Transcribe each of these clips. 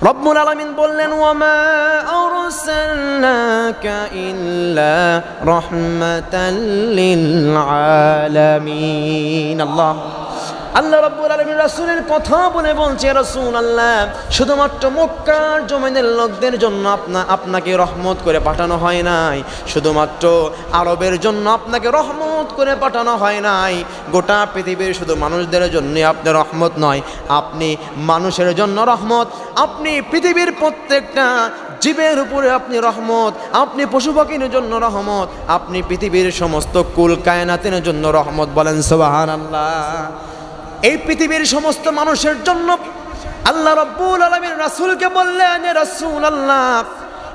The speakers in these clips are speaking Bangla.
রব্বুল আলামিন বললেন ওয়ামা আরসালনাকা ইল্লা রাহমাতাল লিল আলামিন। আল্লাহ রাব্বুল আলামিন রাসূলের কথা বলে বলছে, রাসূলুল্লাহ শুধুমাত্র মক্কার জমিনের লোকদের জন্য আপনাকে রহমত করে পাঠানো হয় নাই, শুধুমাত্র আরবের জন্য আপনাকে রহমত করে পাঠানো হয় নাই, গোটা পৃথিবীর শুধু মানুষদের জন্য আপনি রহমত নয়, আপনি মানুষের জন্য রহমত, আপনি পৃথিবীর প্রত্যেকটা জীবের উপরে আপনি রহমত, আপনি পশু পাখির জন্য রহমত, আপনি পৃথিবীর সমস্ত কুল কায়নাতের জন্য রহমত। বলেন সুবহানাল্লাহ। এই পৃথিবীর সমস্ত মানুষের জন্য আল্লাহ রাব্বুল আলামিন রাসূলকে বললেন, রাসূলুল্লাহ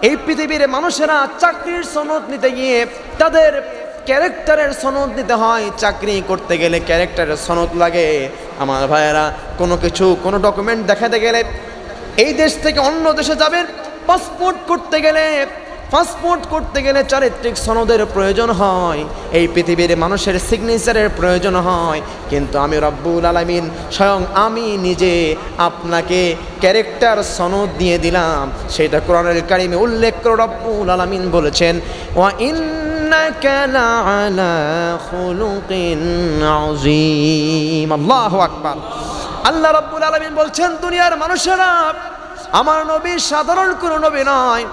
এই পৃথিবীর মানুষেরা চাকরির সনদ নিতে গিয়ে তাদের ক্যারেক্টারের সনদ নিতে হয়, চাকরি করতে গেলে ক্যারেক্টারের সনদ লাগে। আমার ভাইয়েরা কোনো ডকুমেন্ট দেখাতে গেলে, এই দেশ থেকে অন্য দেশে যাবেন, পাসপোর্ট করতে গেলে চারিত্রিক সনদের প্রয়োজন হয়, এই পৃথিবীর মানুষের সিগনেচারের প্রয়োজন হয়। কিন্তু আমি রব্বুল আলামিন স্বয়ং আমি নিজে আপনাকে ক্যারেক্টার সনদ দিয়ে দিলাম। সেটা কোরআনুল কারীমে উল্লেখ করে রব্বুল আলামিন বলেছেন, ওয়া ইন্নাকা লাআলা খুলুকিন আযীম। আল্লাহু আকবার। আল্লাহ রাব্বুল আলামিন বলছেন, দুনিয়ার মানুষেরা আমার নবী সাধারণ কোনো নবী নয়,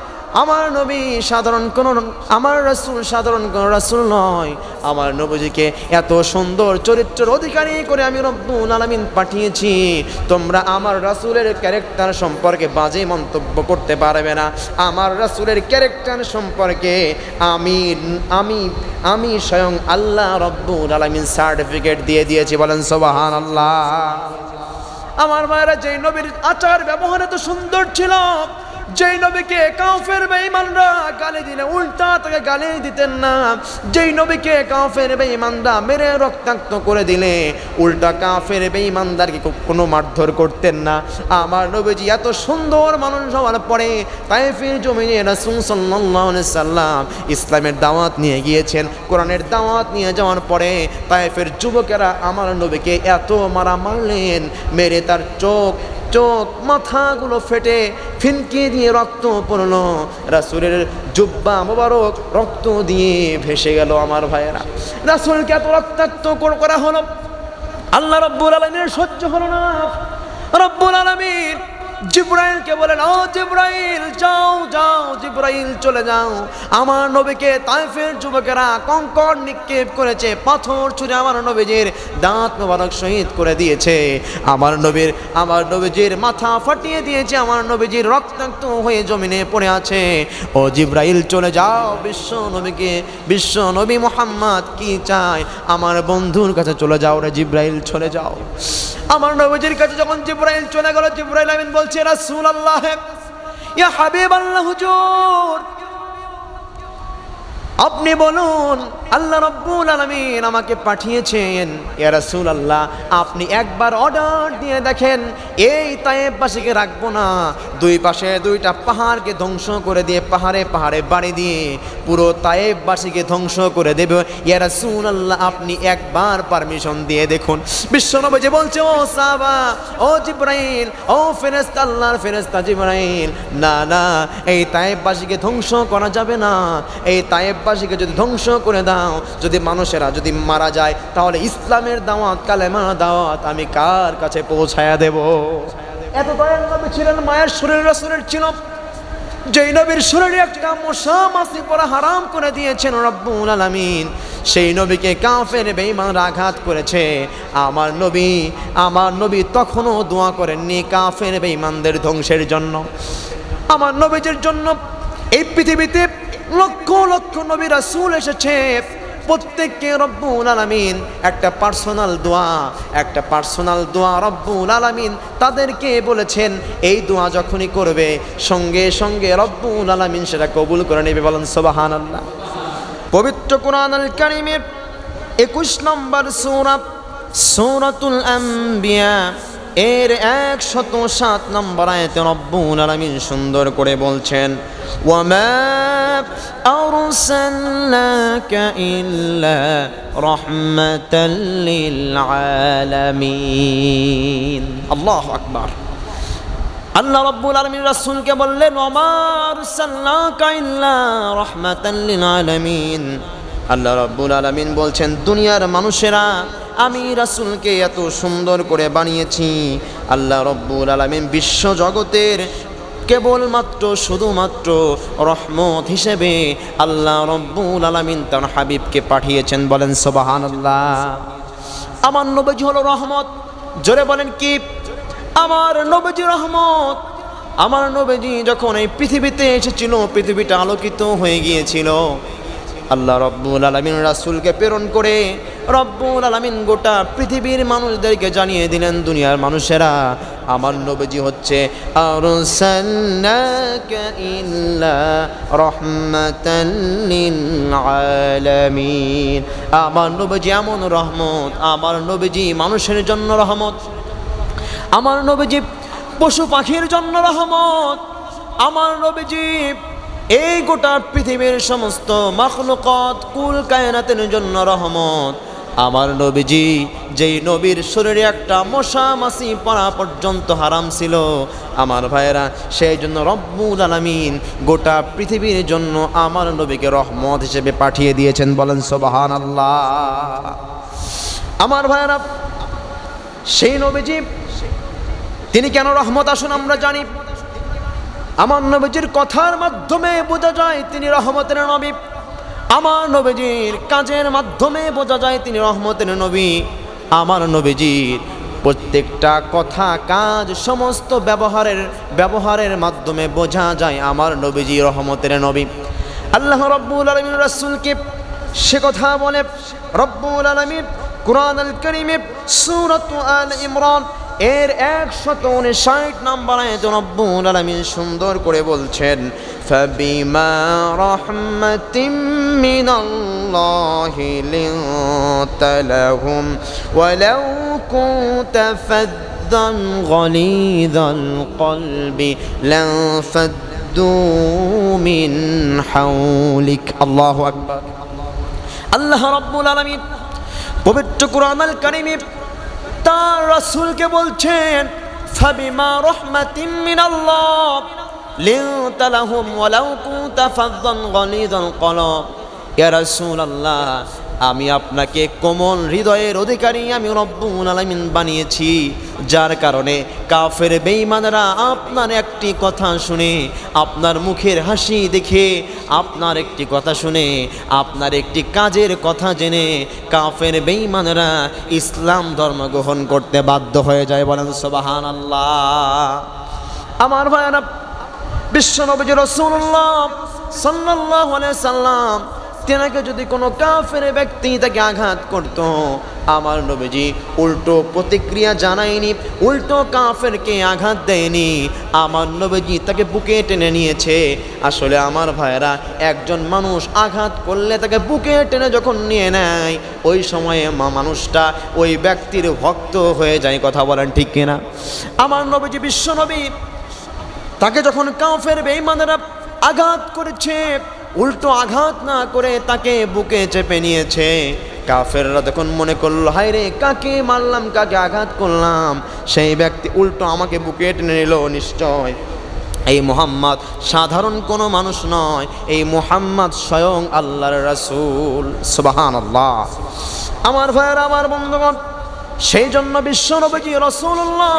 আমার রাসূল সাধারণ কোনো রাসূল নয়, আমার নবীজিকে এত সুন্দর চরিত্রের অধিকারী করে আমি রব্বুল আলামিন পাঠিয়েছি, তোমরা আমার রাসূলের ক্যারেক্টার সম্পর্কে বাজে মন্তব্য করতে পারবে না। আমার রাসূলের ক্যারেক্টার সম্পর্কে আমি স্বয়ং আল্লাহ রব্বুল আলামিন সার্টিফিকেট দিয়ে দিয়েছি। বলেন সুবহানাল্লাহ। আমার মায়েরা, যেই নবীর আচার ব্যবহার এত সুন্দর ছিল, যেই নবীকে কাফের বেঈমানরা গালি দিলে উল্টা তাকে গালি দিতেন না, যেই নবীকে কাফের বেঈমানরা মেরে রক্তাক্ত করে দিলে উল্টা কাফের বেঈমানদারকে কোনো মারধর করতেন না, আমার নবীজি এত সুন্দর মানুষ হওয়ার পরে তায়েফের জমিনে রাসূল সাল্লাল্লাহু আলাইহি সাল্লাম ইসলামের দাওয়াত নিয়ে গিয়েছেন। কোরআনের দাওয়াত নিয়ে যাওয়ার পরে তায়েফের যুবকেরা আমার নবীকে এত মারলেন, মেরে তার চোখ মাথাগুলো ফেটে ফিনকি দিয়ে রক্ত পড়ল, রাসূলের জুব্বা মোবারক রক্ত দিয়ে ভেসে গেল। আমার ভাইয়েরা, রাসূলকে এত রক্তাক্ত করা হলো, আল্লাহ রাব্বুল আলামিনের সহ্য হলো না। রাব্বুল আলামিন জিবরাইলকে বলেন, ও জিবরাইল যাও, জিবরাইল চলে যাও, আমার নবীকে তায়েফের যুবকেরা কঙ্কর নিক্ষেপ করেছে, পাথর ছুঁড়ে আমার নবীজির দাঁত মোবারক শহীদ করে দিয়েছে, আমার নবীজির মাথা ফাটিয়ে দিয়েছে, আমার নবীজির রক্তাক্ত হয়ে জমিনে পড়ে আছে। ও জিবরাইল চলে যাও, বিশ্ব নবী মুহাম্মদ কি চায়, আমার বন্ধুর কাছে চলে যাও রে জিবরাইল, চলে যাও। আমার নবীজির কাছে যখন জিবরাইল চলে গেল, জিবরাইল আমিন বলছে, রাসূলুল্লাহ ইয়া হাবিবাল্লাহ হুজুর, আপনি বলুন আল্লাহ রাব্বুল আলামিন আমাকে পাঠিয়েছেন। ইয়া রাসূলুল্লাহ, আপনি একবার অর্ডার দিয়ে দেখেন, এই তায়েফবাসীকে রাখবো না, দুই পাশে দুইটা পাহাড়কে ধ্বংস করে দিয়ে পাহাড়ে বাড়ি দিয়ে পুরো তায়েফবাসীকে ধ্বংস করে দেব। ইয়া রাসূলুল্লাহ, আপনি একবার পারমিশন দিয়ে দেখুন। বিশ্বনবী বলছে, ও সাহাবা, ও জিবরাইল, ও ফেরেশতা, আল্লাহর ফেরেশতা জিবরাইল, না, এই তায়েফবাসীকে ধ্বংস করা যাবে না, এই তায়েফবাসীকে যদি ধ্বংস করে দাও, যদি মানুষেরা যদি মারা যায়, তাহলে ইসলামের দাওয়াত, কালেমার দাওয়াত আমি কার কাছে পৌঁছায়া দেব? এত দয়ার নবী ছিলেন, মায়ের শরীর রাসূলের ছিল, যেই নবীর শরীরে একটা মশা মাছি পড়া হারাম করে দিয়েছেন রব্বুল আলামিন, সেই নবীকে কাফের বেঈমানরা আঘাত করেছে। আমার নবী তখনও দোয়া করেননি কাফের বেঈমানদের ধ্বংসের জন্য। আমার নবীর জন্য এই পৃথিবীতে লক্ষ লক্ষ নবী রাসূল এসেছে, প্রত্যেককে রব্বুল আলামিন একটা পার্সোনাল দোয়া রব্বুল আলামিন তাদেরকে বলেছেন, এই দোয়া যখনই করবে সঙ্গে সঙ্গে রব্বুল আলামিন সেটা কবুল করে নেবে। বলেন সুবহানাল্লাহ। পবিত্র কোরআনুল কারীমের 21 নম্বর সূরাতুল আম্বিয়া এর 107 নম্বর আয়াতে রব্বুল আলামিন সুন্দর করে বলছেন, ওয়ামা আরসালনাকা ইল্লা রাহমাতাল লিল আলামিন। আল্লাহু আকবার। আল্লাহ রাব্বুল আলামিন রাসূলকে বললেন, ওমা আরসালনাকা ইল্লা রাহমাতাল লিল আলামিন। আল্লাহ রাব্বুল আলামিন বলছেন, দুনিয়ার মানুষেরা আমি রাসূলকে এত সুন্দর করে বানিয়েছি। আল্লাহ রাব্বুল আলামিন বিশ্ব জগতের কেবলমাত্র শুধুমাত্র রহমত হিসেবে আল্লাহ রাব্বুল আলামিন তার হাবিবকে পাঠিয়েছেন। বলেন সুবহানাল্লাহ। আমার নবীজি হলো রহমত। জোরে বলেন কি? আমার নবীজি রহমত। আমার নবীজি যখন এই পৃথিবীতে এসেছিল, পৃথিবীটা আলোকিত হয়ে গিয়েছিল। আল্লাহ রাব্বুল আলামিন রাসূলকে প্রেরণ করে রব্বুল আলামিন গোটা পৃথিবীর মানুষদেরকে জানিয়ে দিলেন, দুনিয়ার মানুষেরা আমার নবীজি হচ্ছে আরসালনাকা ইল্লা রাহমাতাল লিল আলামিন। আমার নবীজি এমন রহমত, আমার নবীজি মানুষের জন্য রহমত, আমার নবীজি পশু পাখির জন্য রহমত, আমার নবীজি এই গোটা পৃথিবীর সমস্ত মাখলুকাত কুল কায়নাতের জন্য রহমত। আমার নবীজি যেই নবীর শরীরে একটা মশা মাছি পড়া পর্যন্ত হারাম ছিল আমার ভাইয়েরা, সেই জন্য রব্বুল আলামিন গোটা পৃথিবীর জন্য আমার নবীকে রহমত হিসেবে পাঠিয়ে দিয়েছেন। বলেন সুবহানাল্লাহ। আমার ভাইয়েরা, সেই নবীজি তিনি কেন রহমত আসুন আমরা জানি। আমার নবীজির কথার মাধ্যমে বোঝা যায় তিনি রহমতের নবী। আমার নবীজির কাজের মাধ্যমে বোঝা যায় তিনি রহমতের নবী। আমার নবীজির প্রত্যেকটা কথা কাজ সমস্ত ব্যবহারের মাধ্যমে বোঝা যায় আমার নবীজি রহমতের নবী। আল্লাহ রাব্বুল আলামিন রাসূলকে সে কথা বলে রব্বুল আলামিন কুরআনুল কারীমে সূরাত আল ইমরান এর 159 নম্বর আয়াতে রব্বুল আলামিন সুন্দর করে বলছেন, ফাবিমা রাহমাতিম মিনাল্লাহি লিনতা লাহুম ওয়ালাউ কুনতা ফাদ্দান গালিযাল কলবি লাফাদ্দু মিন হাওলিক। আল্লাহু আকবার। আল্লাহ রাব্বুল আলামিন পবিত্র কুরআনুল কারীমে তার রাসূলকে বলছেন, ফাবিমা রাহমাতিম মিনাল্লাহ লিনতা লাহুম ওয়ালাউ কুনতা ফাযযান গালিযাল কলব। ইয়া রাসূলুল্লাহ, আমি আপনাকে কোমল হৃদয়ের অধিকারী আমি রব্বুল আলামিন বানিয়েছি, যার কারণে কাফের বেঈমানরা আপনার একটি কথা শুনে, আপনার মুখের হাসি দেখে, আপনার একটি কথা শুনে, আপনার একটি কাজের কথা জেনে কাফের বেঈমানরা ইসলাম ধর্ম গ্রহণ করতে বাধ্য হয়ে যায়। বলেন সুবহানাল্লাহ। আমার ভাইরা, বিশ্বনবী রাসূলুল্লাহ সাল্লাল্লাহু আলাইহি সাল্লাম তেনাকে যদি কোনো কাফের ব্যক্তি তাকে আঘাত করত, আমার নবীজি উল্টো প্রতিক্রিয়া জানায়নি, উল্টো কাফেরকে আঘাত দেয়নি। আমার নবীজি তাকে বুকে টেনে নিয়েছে। আসলে আমার ভাইয়েরা, একজন মানুষ আঘাত করলে তাকে বুকে টেনে যখন নিয়ে নেয়, ওই সময়ে মানুষটা ওই ব্যক্তির ভক্ত হয়ে যায়। কথা বলেন ঠিক কিনা? আমার নবীজি বিশ্বনবী তাকে যখন কাফের বেঈমানরা আঘাত করেছে, উল্টো আঘাত না করে তাকে বুকে চেপে নিয়েছে। কাফেররা তখন মনে করলো, হায় রে, কাকে মারলাম, কাকে আঘাত করলাম, সেই ব্যক্তি উল্টো আমাকে বুকে টেনে নিল। নিশ্চয় এই মুহাম্মদ সাধারণ কোনো মানুষ নয়, এই মুহাম্মদ স্বয়ং আল্লাহর রাসূল। সুবহানাল্লাহ। আমার ভাইয়েরা, আমার বন্ধুগণ, সেই জন্য বিশ্বনবী রাসূলুল্লাহ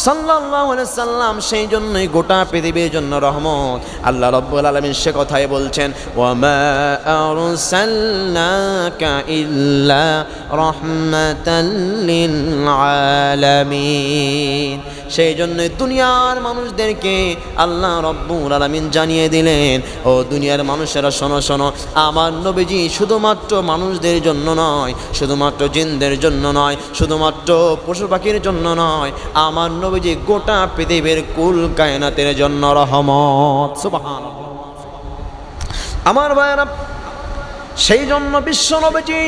সাল্লাল্লাহু আলাইহি সাল্লাম সেই জন্যই গোটা পৃথিবীর জন্য রহমত। আল্লাহ রাব্বুল আলামিন সে কথাই বলছেন, ওয়া মা আরসালনাকা ইল্লা রাহমাতাল লিল আলামিন। সেই জন্য দুনিয়ার মানুষদেরকে আল্লাহ রাব্বুল আলামিন জানিয়ে দিলেন, ও দুনিয়ার মানুষেরা শোনো শোনো, আমার নবীজি শুধুমাত্র মানুষদের জন্য নয়, শুধুমাত্র জিনদের জন্য নয়, শুধুমাত্র পশু পাখির জন্য নয়, আমার নবীজি গোটা পৃথিবীর কুল কায়নাতের জন্য রহমত। সুবহানাল্লাহ। আমার ভাইরা, সেই জন্য বিশ্ব নবীজি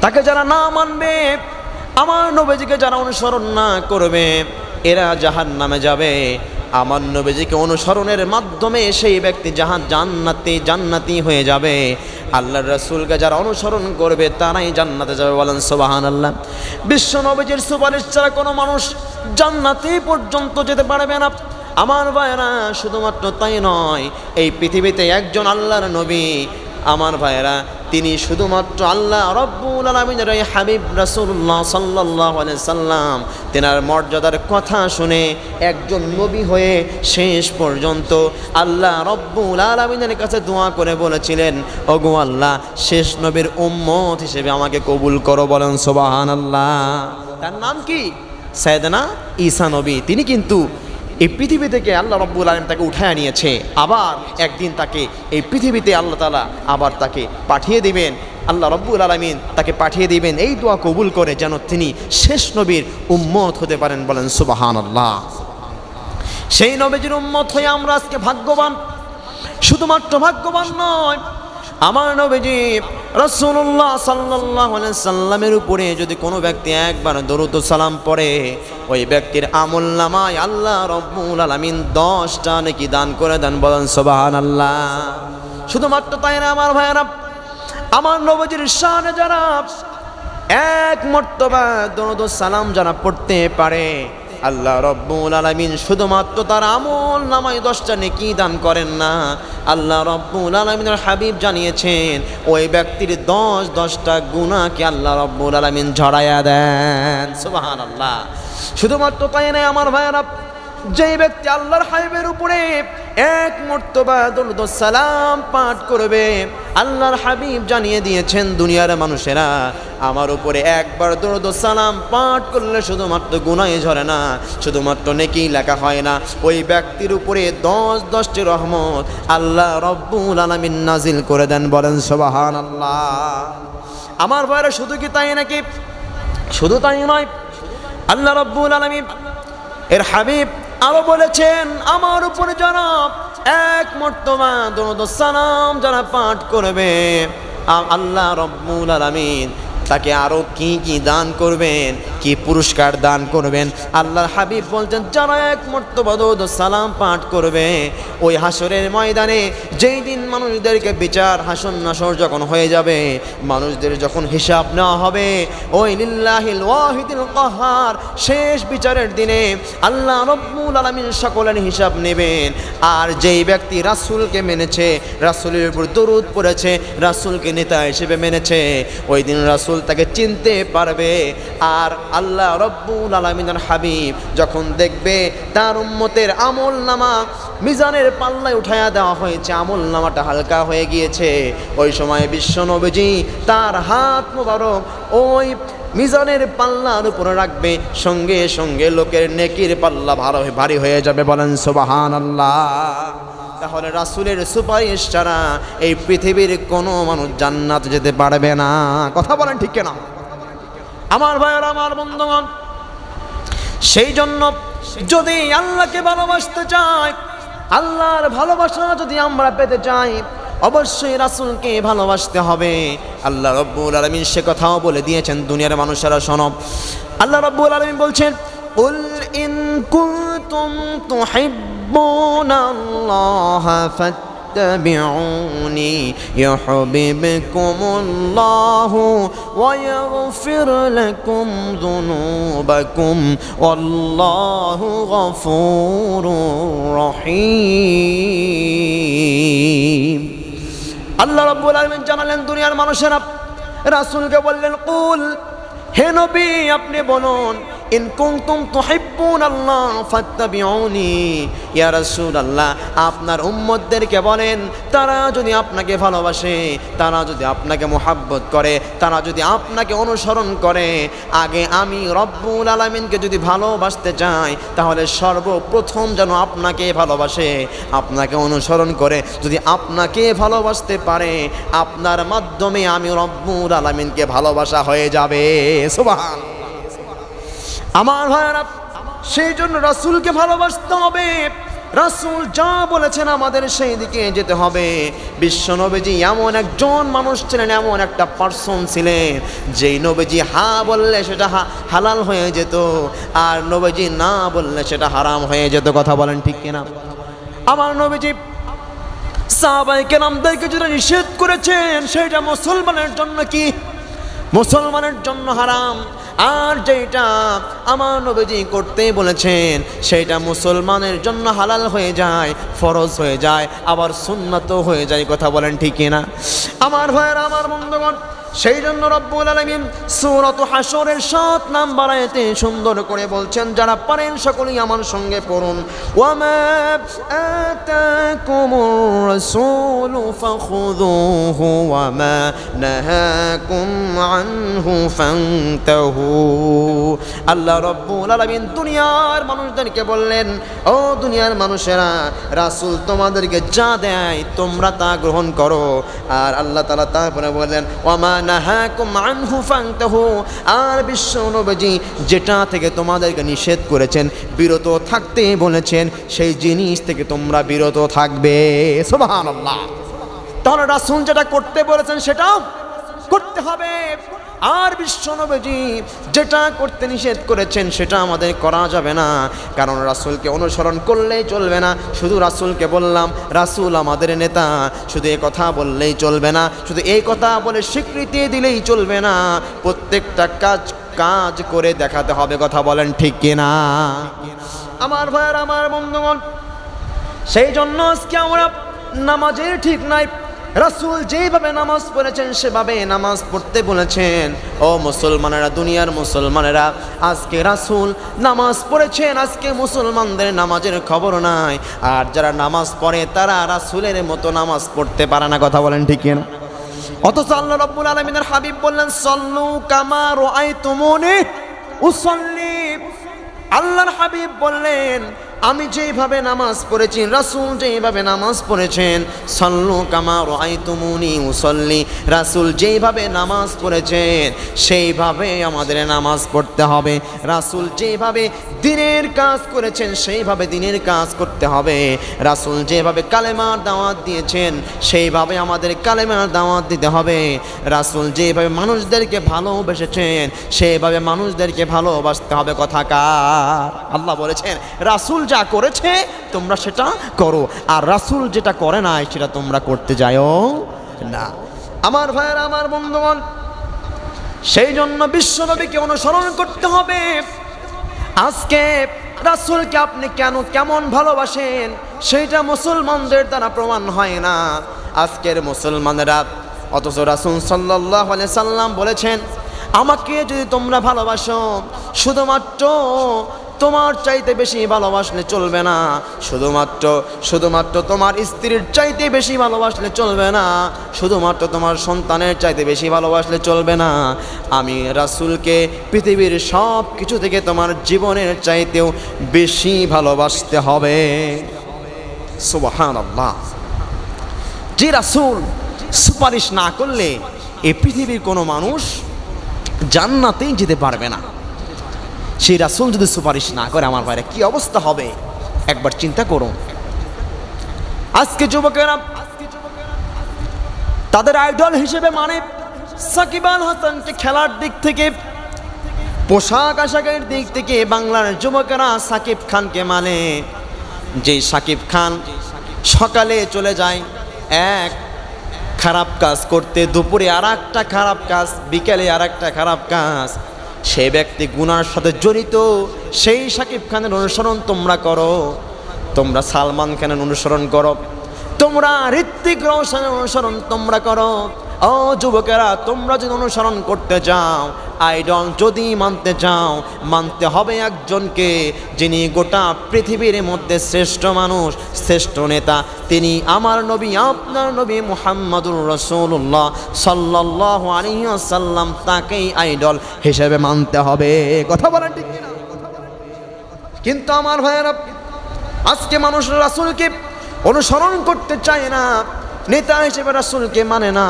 তাকে যারা না মানবে, আমার নবীজিকে যারা অনুসরণ না করবে, এরা জাহান্নামে যাবে। আমার নবীজিকে অনুসরণের মাধ্যমে সেই ব্যক্তি জান্নাতি হয়ে যাবে। আল্লাহর রাসূলকে যারা অনুসরণ করবে তারাই জান্নাতে যাবে, বলেন সুবহানাল্লাহ। বিশ্ব নবীজির সুপারিশ ছাড়া কোনো মানুষ জান্নাতে পর্যন্ত যেতে পারবে না। আমার ভাইয়েরা, শুধুমাত্র তাই নয়, এই পৃথিবীতে একজন আল্লাহর নবী আমার ভাইয়েরা, তিনি শুধুমাত্র আল্লাহ রব্বুল আলামিনের এই হাবিব রাসূলুল্লাহ সাল্লাল্লাহু আলাইহি সাল্লাম, তেনার মর্যাদার কথা শুনে একজন নবী হয়ে শেষ পর্যন্ত আল্লাহ রব্বুল আলামিনের কাছে দোয়া করে বলেছিলেন, ওগো আল্লাহ, শেষ নবীর উম্মত হিসেবে আমাকে কবুল করো, বলেন সুবহানাল্লাহ। তার নাম কি? সাইয়েদনা ঈসা নবী। তিনি কিন্তু এই পৃথিবী থেকে আল্লাহ রব্বুল আলামিন তাকে উঠায় নিয়েছে, আবার একদিন তাকে এই পৃথিবীতে আল্লাহ তাআলা আবার তাকে পাঠিয়ে দিবেন। আল্লাহ রব্বুল আলামিন তাকে পাঠিয়ে দিবেন এই দোয়া কবুল করে, যেন তিনি শেষ নবীর উম্মত হতে পারেন, বলেন সুবহানাল্লাহ। সেই নবীজির উম্মত হয়ে আমরা আজকে ভাগ্যবান। শুধুমাত্র ভাগ্যবান নয়, আমার নবীজি রাসূলুল্লাহ সাল্লাল্লাহু আলাইহি সাল্লামের উপরে যদি কোনো ব্যক্তি একবার দরুদ ও সালাম পড়ে, ওই ব্যক্তির আমলনামায় আল্লাহ রব্বুল আলামিন 10টা নেকি দান করে দেন, বলেন সুবহানাল্লাহ। শুধুমাত্র তাই না আমার ভাইয়েরা, আমার নবীজির শানে যারা এক মর্তবা দরুদ ও সালাম যারা পড়তে পারে, আল্লাহ রব্বুল আলামিন শুধুমাত্র তার আমল নামায় 10টা নেকি দান করেন না, আল্লাহ রব্বুল আলামিনের হাবিব জানিয়েছেন ওই ব্যক্তির 10টা গুনাহকে আল্লাহ রব্বুল আলামিন ঝরাইয়া দেন, সুবহানাল্লাহ। শুধুমাত্র তাই নয় আমার ভাইয়েরা, যেই ব্যক্তি আল্লাহর হাবিবের উপরে এক মর্তবা দরুদ ও সালাম পাঠ করবে, আল্লাহর হাবিব জানিয়ে দিয়েছেন দুনিয়ার মানুষেরা, আমার উপরে একবার দরুদ ও সালাম পাঠ করলে শুধুমাত্র গুনাহ ঝরে না, শুধুমাত্র নেকি লেখা হয় না, ওই ব্যক্তির উপরে 10টি রহমত আল্লাহ রব্বুল আলামিন নাজিল করে দেন, বলেন সুবহানাল্লাহ। আমার ভাইরা, শুধু কি তাই নাকি? শুধু তাই নয়, আল্লাহ রব্বুল আলামিন এর হাবিব আরো বলেছেন, আমার উপরে যারা এক মর্তবা দরুদ ও সালাম যারা পাঠ করবে, আল্লাহ রব্বুল আলামিন তাকে আরো কি কি দান করবেন, কি পুরস্কার দান করবেন। আল্লাহর হাবিব বলছেন, যারা এক মর্তবা দরুদ ও সালাম পাঠ করবে, ওই হাসরের ময়দানে যেই দিন মানুষদেরকে বিচার হাসর নাসর যখন হয়ে যাবে, মানুষদের যখন হিসাব নেওয়া হবে, ওই লিল্লাহিল ওয়াহিদিল কাহ্হার শেষ বিচারের দিনে আল্লাহ রব্বুল আলামিন সকলের হিসাব নেবেন। আর যেই ব্যক্তি রাসূলকে মেনেছে, রাসূলের উপর দরুদ পড়েছে, রাসূলকে নেতা হিসেবে মেনেছে, ওই দিন রাসূল তাকে চিনতে পারবে। আর আল্লাহ রব্বুল আলামিনের হাবিব যখন দেখবে তার উম্মতের আমল নামা মিজানের পাল্লায় উঠায়া দেওয়া হয়েছে, আমল নামাটা হালকা হয়ে গিয়েছে, ওই সময় বিশ্ব নবীজি তার হাত মোবারক ওই মিজানের পাল্লার উপরে রাখবে, সঙ্গে সঙ্গে লোকের নেকির পাল্লা ভারী হয়ে যাবে, বলেন সুবহানাল্লাহ। তাহলে রাসূলের সুপারিশ ছাড়া এই পৃথিবীর কোনো মানুষ জান্নাতে যেতে পারবে না। কথা বলেন ঠিক কিনা আমার ভাইয়েরা, আমার বন্ধুগণ? সেই জন্য যদি আল্লাহকে ভালোবাসতে চাই, আল্লাহর ভালোবাসা যদি আমরা পেতে চাই, অবশ্যই রাসূলকে ভালোবাসতে হবে। আল্লাহ রব্বুল আলামিন সে কথাও বলে দিয়েছেন, দুনিয়ার মানুষেরা শোনো, আল্লাহ রব্বুল আলামিন বলছেন, কুল ইন কুনতুম তুহিব্বুনাল্লাহা ফাত্তাবিউনি ইউহিব্বুকুমুল্লাহু ওয়া ইয়াগফির লাকুম যুনুবাকুম ওয়াল্লাহু গফুরুর রহিম। আল্লাহ রাব্বুল আলামিন জানালেন, দুনিয়ার মানুষেরা রাসূলকে বললেন, কুল, হে নবী আপনি বলুন, ইন কুনতুম তুহিব্বুনাল্লাহ ফাত্তাবিউনি, ইয়া রাসূলুল্লাহ আপনার উম্মতদেরকে বলেন, তারা যদি আপনাকে ভালোবাসে, তারা যদি আপনাকে মুহাব্বত করে, তারা যদি আপনাকে অনুসরণ করে, আগে আমি রব্বুল আলামিনকে যদি ভালোবাসতে চাই, তাহলে সর্বপ্রথম যেন আপনাকে ভালোবাসে, আপনাকে অনুসরণ করে। যদি আপনাকে ভালোবাসতে পারে, আপনার মাধ্যমে আমি রব্বুল আলামিনকে ভালোবাসা হয়ে যাবে। সুবহানাল্লাহ। আমার ভাইয়েরা, সেই জন্য রাসূলকে ভালোবাসতে হবে। রাসূল যা বলেছেন আমাদের সেই দিকে যেতে হবে। বিশ্ব নবীজি এমন একজন মানুষ ছিলেন, এমন একটা পার্সন ছিলেন, যেই নবীজি হা বললে সেটা হালাল হয়ে যেত, আর নবীজি না বললে সেটা হারাম হয়ে যেত। কথা বলেন ঠিক কিনা? আমার নবীজি সাহাবায়ে কেরামদেরকে যেটা নিষেধ করেছেন সেটা মুসলমানের জন্য কি? মুসলমানের জন্য হারাম। আর যেটা আমার নবীজি করতে বলেছেন সেটা মুসলমানের জন্য হালাল হয়ে যায়, ফরজ হয়ে যায়, আবার সুন্নাতও হয়ে যায়। কথা বলেন ঠিক কিনা? আমার ভাইয়েরা, আমার বন্ধুগণ, সেই জন্য রব্বুল আলামিন সূরাত হাশরের ৭ নাম্বার আয়াতে সুন্দর করে বলছেন, যারা পারেন সকলেই আমার সঙ্গে পড়ুন, ওয়ামা আতাকুমুর রাসূলু ফাখুযুহু ওয়ামা নাহাকুম আনহু ফান্তাহু। আল্লাহ রব্বুল আলামিন দুনিয়ার মানুষদেরকে বললেন, ও দুনিয়ার মানুষেরা, রাসূল তোমাদেরকে যা দেয় তোমরা তা গ্রহণ করো। আর আল্লাহ তাআলা তারপরে বললেন, ওয়ামা নাহাকুম আনহু ফান্তাহু, আর বিশ্ব নবীজি যেটা থেকে তোমাদেরকে নিষেধ করেছেন, বিরত থাকতে বলেছেন, সেই জিনিস থেকে তোমরা বিরত থাকবে। সুবহানাল্লাহ। তাহলে রাসূল যেটা করতে বলেছেন সেটাও করতে হবে। আর বিশ্ব নবীজি যেটা করতে নিষেধ করেছেন সেটা আমাদের করা যাবে না, কারণ রাসূলকে অনুসরণ করলেই চলবে না। শুধু রাসূলকে বললাম, রাসূল আমাদের নেতা, শুধু এই কথা বললেই চলবে না, শুধু এই কথা বলে স্বীকৃতি দিলেই চলবে না, প্রত্যেকটা কাজ করে দেখাতে হবে। কথা বলেন ঠিক কিনা? আমার ভাইয়ের, আমার বন্ধুগণ, সেই জন্য আজকে আমরা নামাজের ঠিক নাই। রাসূল যেভাবে নামাজ পড়েছেন সেভাবে নামাজ পড়তে বলেছেন। ও মুসলমানেরা, দুনিয়ার মুসলমানেরা, আজকে রাসূল নামাজ পড়েছেন, আজকে মুসলমানদের নামাজের খবর নাই। আর যারা নামাজ পড়ে তারা রাসূলের মতো নামাজ পড়তে পারে না। কথা বলেন ঠিক কিনা? অথচ আল্লাহ রাব্বুল আলামিনের হাবিব বললেন, সল্লু কামা রাআইতুমুনি উসাল্লি। আল্লাহর হাবিব বললেন, আমি যেইভাবে নামাজ পড়েছি, রাসূল যেইভাবে নামাজ পড়েছেন, সাল্লু কামা রাআইতুমুনি উসাল্লি, রাসূল যেইভাবে নামাজ পড়েছেন সেইভাবে আমাদের নামাজ পড়তে হবে। রাসূল যেইভাবে দিনের কাজ করেছেন সেইভাবে দিনের কাজ করতে হবে। রাসূল যেভাবে কালেমার দাওয়াত দিয়েছেন সেইভাবে আমাদের কালেমার দাওয়াত দিতে হবে। রাসূল যেভাবে মানুষদেরকে ভালোবেসেছেন সেইভাবে মানুষদেরকে ভালোবাসতে হবে। কথাকার আল্লাহ বলেছেন, রাসূল যা করেছে তোমরা সেটা করো, আর রাসূল যেটা করে না সেটা তোমরা করতে যাও না। আমার ভাইয়েরা, আমার বন্ধুগণ, সেই জন্য বিশ্বনবীকে অনুসরণ করতে হবে। আজকে রাসূলকে আপনি কেমন ভালোবাসেন সেইটা মুসলমানদের দ্বারা প্রমাণ হয় না আজকের মুসলমানেরা। অথচ রাসূল সাল্লাল্লাহু আলাইহি সাল্লাম বলেছেন, আমাকে যদি তোমরা ভালোবাসো, শুধুমাত্র তোমার চাইতে বেশি ভালোবাসলে চলবে না, শুধুমাত্র তোমার স্ত্রীর চাইতে বেশি ভালোবাসলে চলবে না, শুধুমাত্র তোমার সন্তানের চাইতে বেশি ভালোবাসলে চলবে না। আমি রাসূলকে পৃথিবীর সব কিছু থেকে তোমার জীবনের চাইতেও বেশি ভালোবাসতে হবে। সুবহানাল্লাহ। যে রাসূল সুপারিশ না করলে এই পৃথিবীর কোনো মানুষ জান্নাতেই যেতে পারবে না। সেই রাসূল যদি সুপারিশ না করে, আমার ভাইরা কি অবস্থা হবে একবার চিন্তা করুন। আজকে যুবকেরা তাদের আইডল হিসেবে মানে সাকিব আল হাসানকে, খেলার দিক থেকে, পোশাক আশাকের দিক থেকে বাংলার যুবকেরা সাকিব খানকে মানে। যে সাকিব খান সকালে চলে যায় এক খারাপ কাজ করতে, দুপুরে আর একটা খারাপ কাজ, বিকেলে আর একটা খারাপ কাজ, সে ব্যক্তি গুনার সাথে জড়িত। সেই সাকিব খানের অনুসরণ তোমরা করো, তোমরা সালমান খানের অনুসরণ করো, তোমরা ঋত্বিক রোশনের অনুসরণ তোমরা করো। ও যুবকেরা, তোমরা যদি অনুসরণ করতে চাও, আইডল যদি মানতে চাও, মানতে হবে একজনকে যিনি গোটা পৃথিবীর মধ্যে শ্রেষ্ঠ মানুষ, শ্রেষ্ঠ নেতা। তিনি আমার নবী, আপনার নবী মুহাম্মদুর রাসূলুল্লাহ সাল্লাল্লাহু আলাইহি ওয়াসাল্লাম। তাকেই আইডল হিসেবে মানতে হবে। কথা বলেন ঠিক কিনা? কিন্তু আমার ভাইয়েরা, আজকে মানুষ রাসূলকে অনুসরণ করতে চায় না, নেতা হিসেবে রাসূলকে মানে না।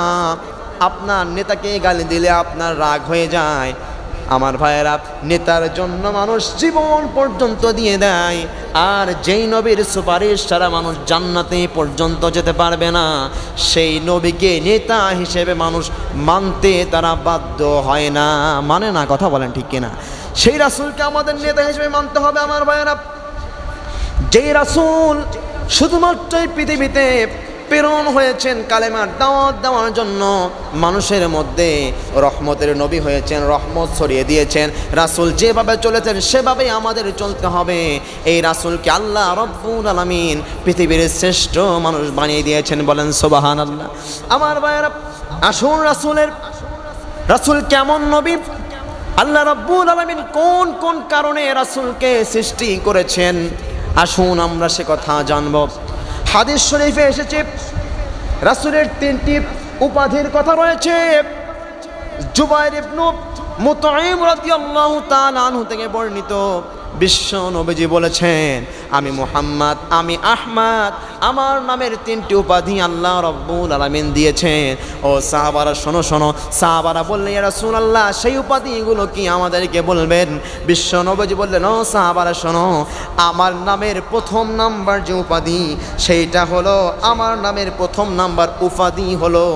আপনার নেতাকে গালি দিলে আপনার রাগ হয়ে যায়। আমার ভাইয়েরা, নেতার জন্য মানুষ জীবন পর্যন্ত দিয়ে দেয়। আর যেই নবীর সুপারিশ ছাড়া মানুষ জান্নাতে পর্যন্ত যেতে পারবে না, সেই নবীকে নেতা হিসেবে মানুষ মানতে তারা বাধ্য হয় না, মানে না। কথা বলেন ঠিক কিনা? সেই রাসূলকে আমাদের নেতা হিসেবে মানতে হবে। আমার ভাইয়েরা, যেই রাসূল শুধুমাত্র এই পৃথিবীতে প্রেরণ হয়েছেন কালেমার দাওয়াত দেওয়ার জন্য, মানুষের মধ্যে রহমতের নবী হয়েছেন, রহমত ছড়িয়ে দিয়েছেন। রাসূল যেভাবে চলেছেন সেভাবেই আমাদের চলতে হবে। এই রাসূলকে আল্লাহ রব্বুল আলামিন পৃথিবীর শ্রেষ্ঠ মানুষ বানিয়ে দিয়েছেন, বলেন সুবহানাল্লাহ। আমার ভাইয়েরা, আসুন রাসূল কেমন নবী, আল্লাহ রব্বুল আলামিন কোন কোন কারণে রাসূলকে সৃষ্টি করেছেন, আসুন আমরা সে কথা জানব। হাদিস শরীফে এসেছে রাসূলের 3টি উপাধির কথা রয়েছে। জুবাইর ইবনে মুতঈম রাদিয়াল্লাহু তাআলা আনহু থেকে বর্ণিত, বিশ্ব নবীজি বলেছেন, আমি মুহাম্মদ, আমি আহমদ, আমার নামের 3টি উপাধি আল্লাহ রব্বুল আলামিন দিয়েছেন। ও সাহাবারা শোনো শোনো। সাহাবারা বললেন, ইয়া রাসূলুল্লাহ, সেই উপাধিগুলো কি আমাদেরকে বলবেন? বিশ্ব নবীজি বললেন, ও সাহাবারা শোনো, আমার নামের প্রথম নাম্বার যে উপাধি সেইটা হলো, আমার নামের প্রথম নাম্বার উপাধি হলো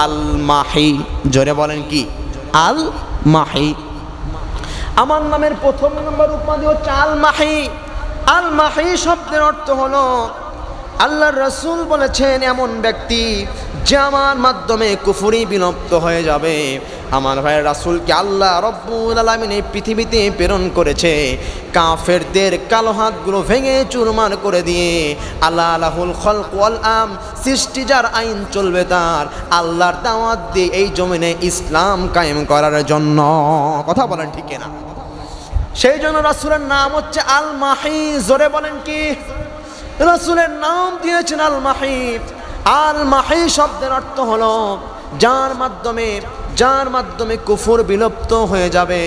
আল মাহি। জোরে বলেন কি? আল মাহি। আমার নামের প্রথম নম্বর উপাধি হচ্ছে আল মাহি। আল মাহি শব্দের অর্থ হলো, আল্লাহর রাসূল বলেছেন, এমন ব্যক্তি যে আমার মাধ্যমে কুফরি বিলুপ্ত হয়ে যাবে। আমার ভাইয়ের, রাসূলকে আল্লাহ রব্বুল আলামিন এই পৃথিবীতে প্রেরণ করেছে কাফেরদের কালো হাতগুলো ভেঙে চুরমার করে দিয়ে, আল্লাহ লাহুল খলক ওয়াল আম, সৃষ্টি যার আইন চলবে তার, আল্লাহর দাওয়াত দিয়ে এই জমিনে ইসলাম কায়েম করার জন্য। কথা বলেন ঠিক না? সেই জন্য রাসূলের নাম হচ্ছে আল মাহি। জোরে বলেন কি? রাসূলের নাম দিয়েছেন আল মাহি। আল মাহি শব্দের অর্থ হলো, যার মাধ্যমে কুফর বিলুপ্ত হয়ে যাবে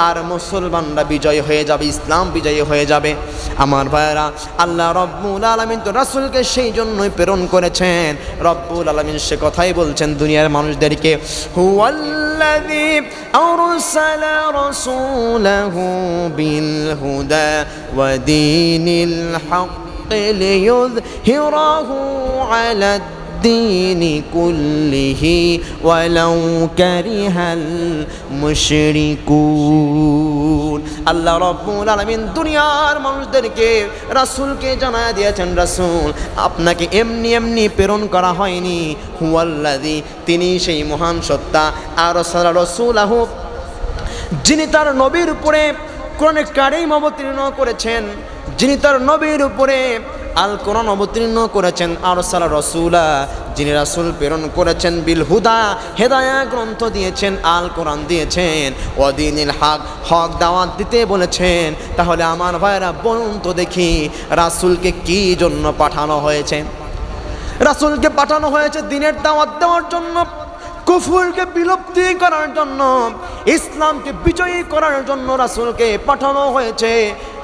আর মুসলমানরা বিজয় হয়ে যাবে, ইসলাম বিজয়ী হয়ে যাবে। আমার ভাইয়েরা, আল্লাহ রব্বুল আলামিন তো রাসূলকে সেই জন্যই প্রেরণ করেছেন। রব্বুল আলামিন সে কথাই বলছেন দুনিয়ার মানুষদেরকে, হুয়াল্লাযী আরসালা রাসূলাহু বিল হুদা ওয়া দীনিল হক লিইয়ুযহিরাহু আলা الدين كله ولو كره المشركون। আল্লাহ রব্বুল আলামিন দুনিয়ার মানুষদেরকে রাসূলকে জানায়া দিয়েছেন, রাসূল আপনাকে এমনি এমনি প্রেরণ করা হয়নি। হুয়াল্লাযী, তিনি সেই মহান সত্তা, আরসালা রাসূলাহু, যিনি তার নবীর উপরে কোরআনে কারীম অবতীর্ণ করেছেন, যিনি তার নবীর উপরে আল কোরআন অবতীর্ণ করেছেন। আরসালা রাসূলা, যিনি রাসূল প্রেরণ করেছেন, বিল হুদা, হেদায়া গ্রন্থ দিয়েছেন, আল কোরআন দিয়েছেন, ওয়া দীনিল হক, হক দাওয়াত দিতে বলেছেন। তাহলে আমার ভাইরা, বলুন তো দেখি, রাসূলকে কি জন্য পাঠানো হয়েছে? রাসূলকে পাঠানো হয়েছে দ্বীনের দাওয়াত দেওয়ার জন্য, কুফরকে বিলুপ্তি করার জন্য, ইসলামকে বিজয়ী করার জন্য রাসূলকে পাঠানো হয়েছে।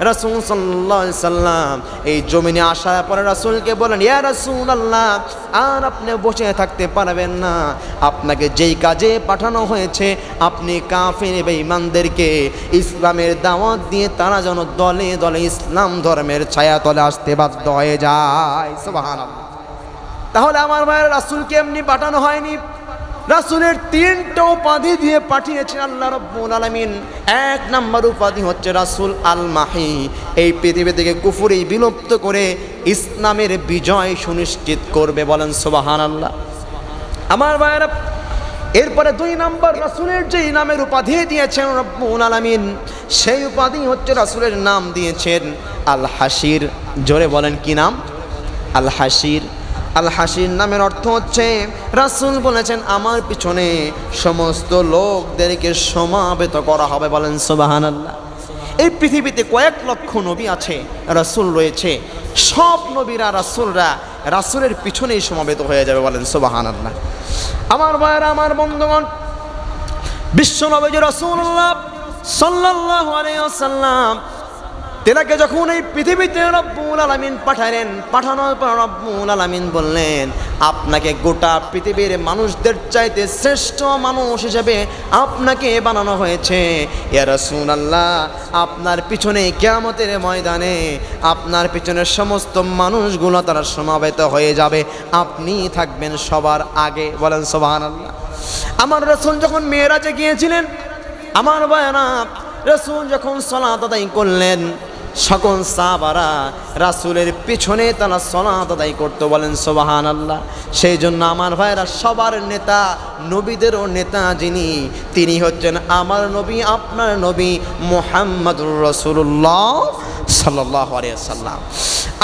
রাসূল সাল্লাল্লাহু আলাইহি সাল্লাম এই জমিনে আসার পরে রাসূলকে বলেন, ইয়া রাসূলুল্লাহ, আর আপনি বসে থাকতে পারবেন না, আপনাকে যেই কাজে পাঠানো হয়েছে, আপনি কাফির বেঈমানদেরকে ইসলামের দাওয়াত দিয়ে তারা যেন দলে দলে ইসলাম ধর্মের ছায়াতলে আসতে বাধ্য হয়ে যায়। সুবহানাল্লাহ। তাহলে আমার ভাইয়ের, রাসূলকে এমনি পাঠানো হয়নি, রাসূলের 3টা উপাধি দিয়ে পাঠিয়েছেন আল্লাহ রাব্বুল আলামিন। 1 নাম্বার উপাধি হচ্ছে রাসূল আল মাহি, এই পৃথিবী থেকে কুফরি বিলুপ্ত করে ইসলামের বিজয় সুনিশ্চিত করবে, বলেন সুবহানাল্লাহ। আমার ভাইয়েরা, এরপরে 2 নাম্বার রাসূলের যেই নামের উপাধি দিয়েছেন রাব্বুল আলামিন, সেই উপাধি হচ্ছে, রাসূলের নাম দিয়েছেন আল হাসির। জোরে বলেন কি নাম? আল হাসির। আল হাসির নামের অর্থ হচ্ছে, রাসূল বলেছেন, আমার পিছনে সমস্ত লোকদেরকে সমাবেত করা হবে, বলেন সুবহানাল্লাহ। এই পৃথিবীতে কয়েক লক্ষ নবী আছে, রাসূল রয়েছে, সব নবীরা রাসূলরা রাসূলের পিছনেই সমাবেত হয়ে যাবে, বলেন সুবহানাল্লাহ। আমার ভাইয়েরা, আমার বন্ধুগণ, বিশ্ব নবী রাসূলুল্লাহ সাল্লাল্লাহু আলাইহি ওয়াসাল্লাম তেনাকে যখন এই পৃথিবীতে রব্বুল আলামিন পাঠালেন, পাঠানোর পর রব্বুল আলামিন বললেন, আপনাকে গোটা পৃথিবীর মানুষদের চাইতে শ্রেষ্ঠ মানুষ হিসেবে আপনাকে বানানো হয়েছে। ইয়া রাসূলুল্লাহ, আপনার পিছনে কিয়ামতের ময়দানে আপনার পিছনে সমস্ত মানুষগুলো তারা সমাবেত হয়ে যাবে, আপনি থাকবেন সবার আগে, বলেন সুবহানাল্লাহ। আমার রাসূল যখন মেরাজে গিয়েছিলেন, আমার ভাইরা, রাসূল যখন সালাত আদায় করলেন, সকল সাহাবারা রাসূলের পিছনে তারা সালাত আদায় করতে, বলেন সুবহানাল্লাহ। সেই জন্য আমার ভাইরা, সবার নেতা, নবীদেরও নেতা যিনি, তিনি হচ্ছেন আমার নবী, আপনার নবী মুহাম্মদুর রাসূলুল্লাহ সাল্লাল্লাহু আলাইহি ওয়াসাল্লাম।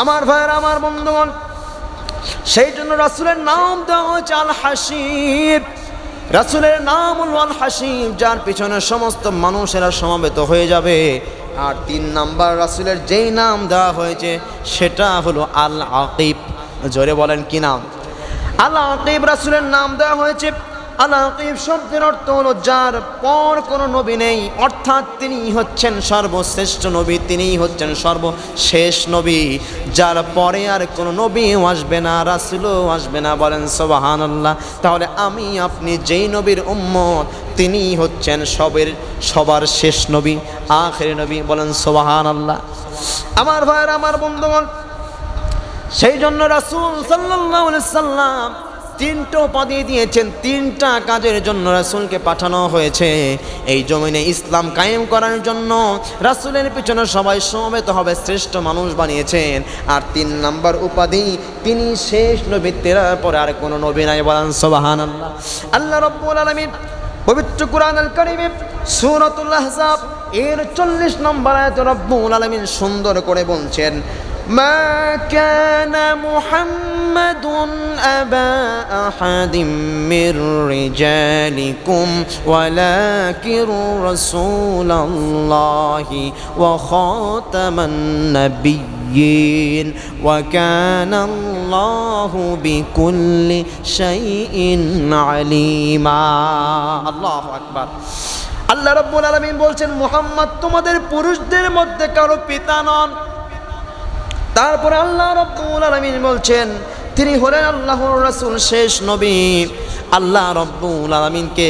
আমার ভাইরা, আমার বন্ধুগণ, সেই জন্য রাসূলের নাম দেওয়া হয়েছে আল হাসিব। রাসূলের নাম হল আল হাসিব, যার পিছনে সমস্ত মানুষেরা সমবেত হয়ে যাবে। আর 3 নাম্বার রাসূলের যেই নাম দেওয়া হয়েছে সেটা হলো আল আকিব। জোরে বলেন কি নাম? আল আকিব রাসূলের নাম দেওয়া হয়েছে। আল আকিব শব্দের অর্থ হলো যার পর কোনো নবী নেই, অর্থাৎ তিনি হচ্ছেন সর্বশ্রেষ্ঠ নবী, তিনিই হচ্ছেন সর্বশেষ নবী, যার পরে আর কোনো নবীও আসবে না, রাসূলও আসবে না, বলেন সুবহানাল্লাহ। তাহলে আমি আপনি যেই নবীর উম্মত, তিনিই হচ্ছেন সবার শেষ নবী, আখির নবী, বলেন সুবহানাল্লাহ। আমার ভাইয়েরা, আমার বন্ধুগণ, সেই জন্য রাসূল সাল্লাল্লাহু আলাইহি সাল্লাম 3টা উপাধি দিয়েছেন। 3টা কাজের জন্য রাসূলকে পাঠানো হয়েছে। এই জমিনে ইসলাম কায়েম করার জন্য রাসূলের পিছনে সবাই সমবেত হবে, শ্রেষ্ঠ মানুষ বানিয়েছেন। আর 3 নাম্বার উপাধি, তিনি শেষ নবী, তেরার পরে আর কোনো নবী নাই, বলেন সুবহানাল্লাহ। আল্লাহ রাব্বুল আলামিন পবিত্র কুরআনুল কারীমে সূরাতুল আহজাব এর 40 নম্বর আয়াতে রাব্বুল আলামিন সুন্দর করে বলছেন, মা কানা মুহাম্মাদুন আবা আহাদিম মির রিজালিকুম ওয়ালাকিন রাসূলুল্লাহি ওয়া খাতামান নাবিয়্যিন ওয়া কানা আল্লাহু বিকুল্লি শাইইন আলিমা। আল্লাহু আকবার। আল্লাহ রাব্বুল আলামিন বলছেন, মুহাম্মদ তোমাদের পুরুষদের মধ্যে কারো পিতা নন। তারপরে আল্লাহ রাব্বুল আলামিন বলছেন, তিনি হলেন আল্লাহর রাসূল, শেষ নবী। আল্লাহ রাব্বুল আলামিনকে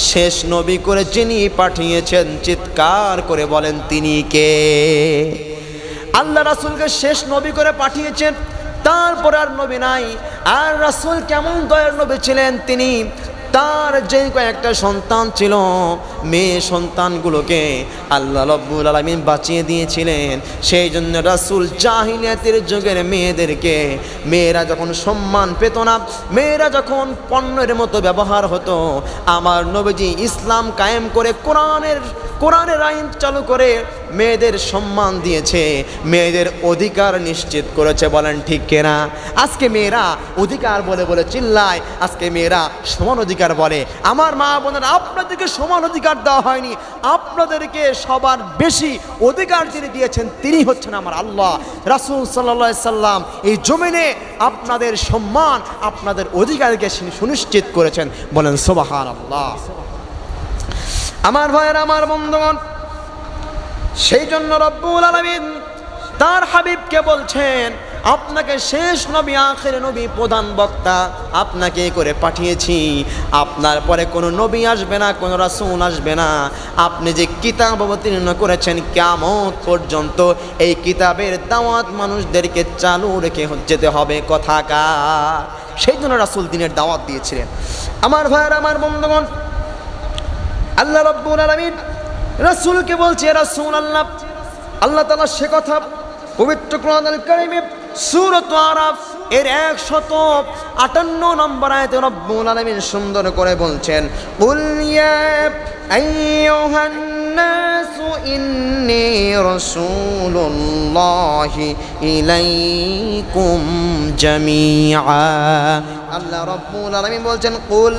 শেষ নবী করে যিনি পাঠিয়েছেন, চিৎকার করে বলেন তিনি কে? আল্লাহ রাসূলকে শেষ নবী করে পাঠিয়েছেন, তারপরে আর নবী নাই। আর রাসূল কেমন দয়ার নবী ছিলেন, তিনি তার যে কয়েকটা সন্তান ছিল, মেয়ে সন্তানগুলোকে আল্লাহ রাব্বুল আলামিন বাঁচিয়ে দিয়েছিলেন। সেই জন্য রাসূল জাহিলিয়াতের যুগের মেয়েরা যখন সম্মান পেত না, মেয়েরা যখন পণ্যের মতো ব্যবহার হতো, আমার নবীজি ইসলাম কায়েম করে কোরআনের আইন চালু করে মেয়েদের সম্মান দিয়েছে, মেয়েদের অধিকার নিশ্চিত করেছে, বলেন ঠিক কিনা? আজকে মেয়েরা অধিকার বলে বলে চিল্লায়, আজকে মেয়েরা সমান অধিকার বলে। আমার মা বোনেরা, আপনাদেরকে সমান অধিকার দেওয়া হয়নি, আপনাদেরকে সবার বেশি অধিকার যিনি দিয়েছেন তিনি হচ্ছেন আমার আল্লাহ। রাসূল সাল্লাল্লাহু আলাইহি সাল্লাম এই জমিনে আপনাদের সম্মান, আপনাদের অধিকারকে সুনিশ্চিত করেছেন, বলেন সুবহানাল্লাহ। আমার ভাইয়েরা, আমার বন্ধুগণ, সেই জন্য রব্বুল আলামিন তার হাবিবকে বলছেন, আপনাকে শেষ নবী, আখির নবী, প্রধান বক্তা আপনাকে করে পাঠিয়েছি। আপনার পরে কোনো নবী আসবে না, কোনো রাসূল আসবে না। আপনি যে কিতাব অবতীর্ণ করেছেন, কিয়ামত পর্যন্ত এই কিতাবের দাওয়াত মানুষদেরকে চালু রেখে যেতে হবে, কথাকার। সেই জন্য রাসূল দিনের দাওয়াত দিয়েছিলেন। আমার ভাইয়েরা, আমার বন্ধুগণ, আল্লাহ রাব্বুল আলামিন রাসূলকে বলছে, রাসূলুল্লাহ, আল্লাহ তাআলা সে কথা পবিত্র কুরআনুল কারীমে সূরাত আরাফ এর 158 নম্বর আয়াতে রব্বুল আলামিন সুন্দর করে বলছেন, কুল ইয়া আইয়ুহান নাসু ইন্নী রাসূলুল্লাহি ইলাইকুম জামিআ। আল্লাহ রব্বুল আলামিন বলছেন, কুল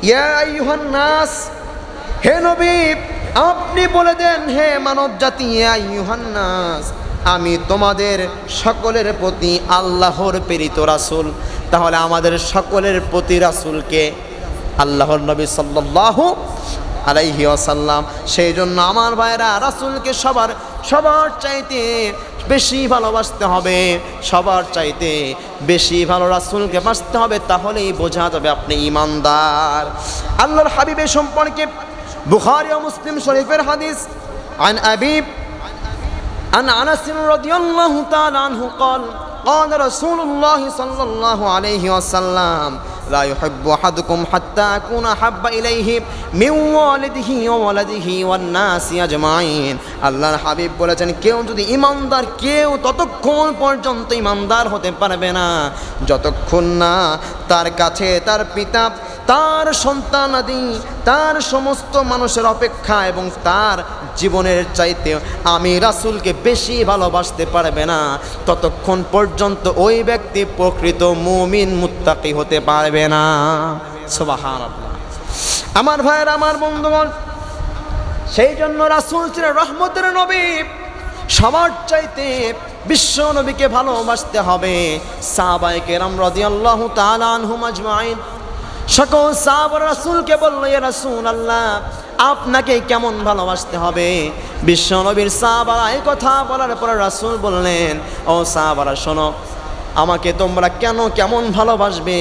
ইয়া আইয়ুহান নাস, হে নবী আপনি বলে দেন, হে মানব জাতি, ইয়া আইয়ুহান নাস, আমি তোমাদের সকলের প্রতি আল্লাহর প্রেরিত রাসূল। তাহলে আমাদের সকলের প্রতি রাসূলকে আল্লাহর নবী সাল্লাল্লাহু আলাইহি ওয়াসাল্লাম। সেই জন্য আমার ভাইরা, রাসূলকে সবার চাইতে বেশি ভালোবাসতে হবে, সবার চাইতে বেশি ভালো রাসূলকে বাসতে হবে, তাহলেই বোঝা যাবে আপনি ঈমানদার। আল্লাহর হাবিবের সম্পর্কে বুখারী ও মুসলিম শরীফের হাদিস, عن أنس رضي الله تعالى عنه قال قال رسول الله صلى الله عليه وسلم লা ইউহিব্বু আহাদুকুম হাত্তা আকুনা হাব্বা ইলাইহি মিন ওয়ালিদিহি ওয়া ওয়ালাদিহি ওয়ান নাসি আজমাইন। আল্লাহর হাবিব বলেছেন, কেউ যদি ঈমানদার, কেউ ততক্ষণ পর্যন্ত ঈমানদার হতে পারবে না যতক্ষণ না তার কাছে তার পিতা, তার সন্তানাদি, তার সমস্ত মানুষের অপেক্ষা এবং তার জীবনের চাইতে আমি রাসূলকে বেশি ভালোবাসতে পারবে না, ততক্ষণ পর্যন্ত ওই ব্যক্তি প্রকৃত মুমিন মুত্তাকি হতে পারবে না। সুবহানাল্লাহ। আমার ভাইয়ের, আমার বন্ধুগণ, সেই জন্য রাসূল ছিলেন রহমতের নবী। সবার চাইতে বিশ্ব নবীকে ভালোবাসতে হবে। সাহাবায়ে কেরাম রাদিয়াল্লাহু তাআলা আনহুম আজমাইন সকল সাহাবা রাসূলকে বলল, ইয়া রাসূলুল্লাহ, আপনাকে কেমন ভালোবাসতে হবে? বিশ্ব নবীর সাহাবারা এই কথা বলার পর রাসূল বললেন, ও সাহাবারা শোনো, আমাকে তোমরা কেমন ভালোবাসবে?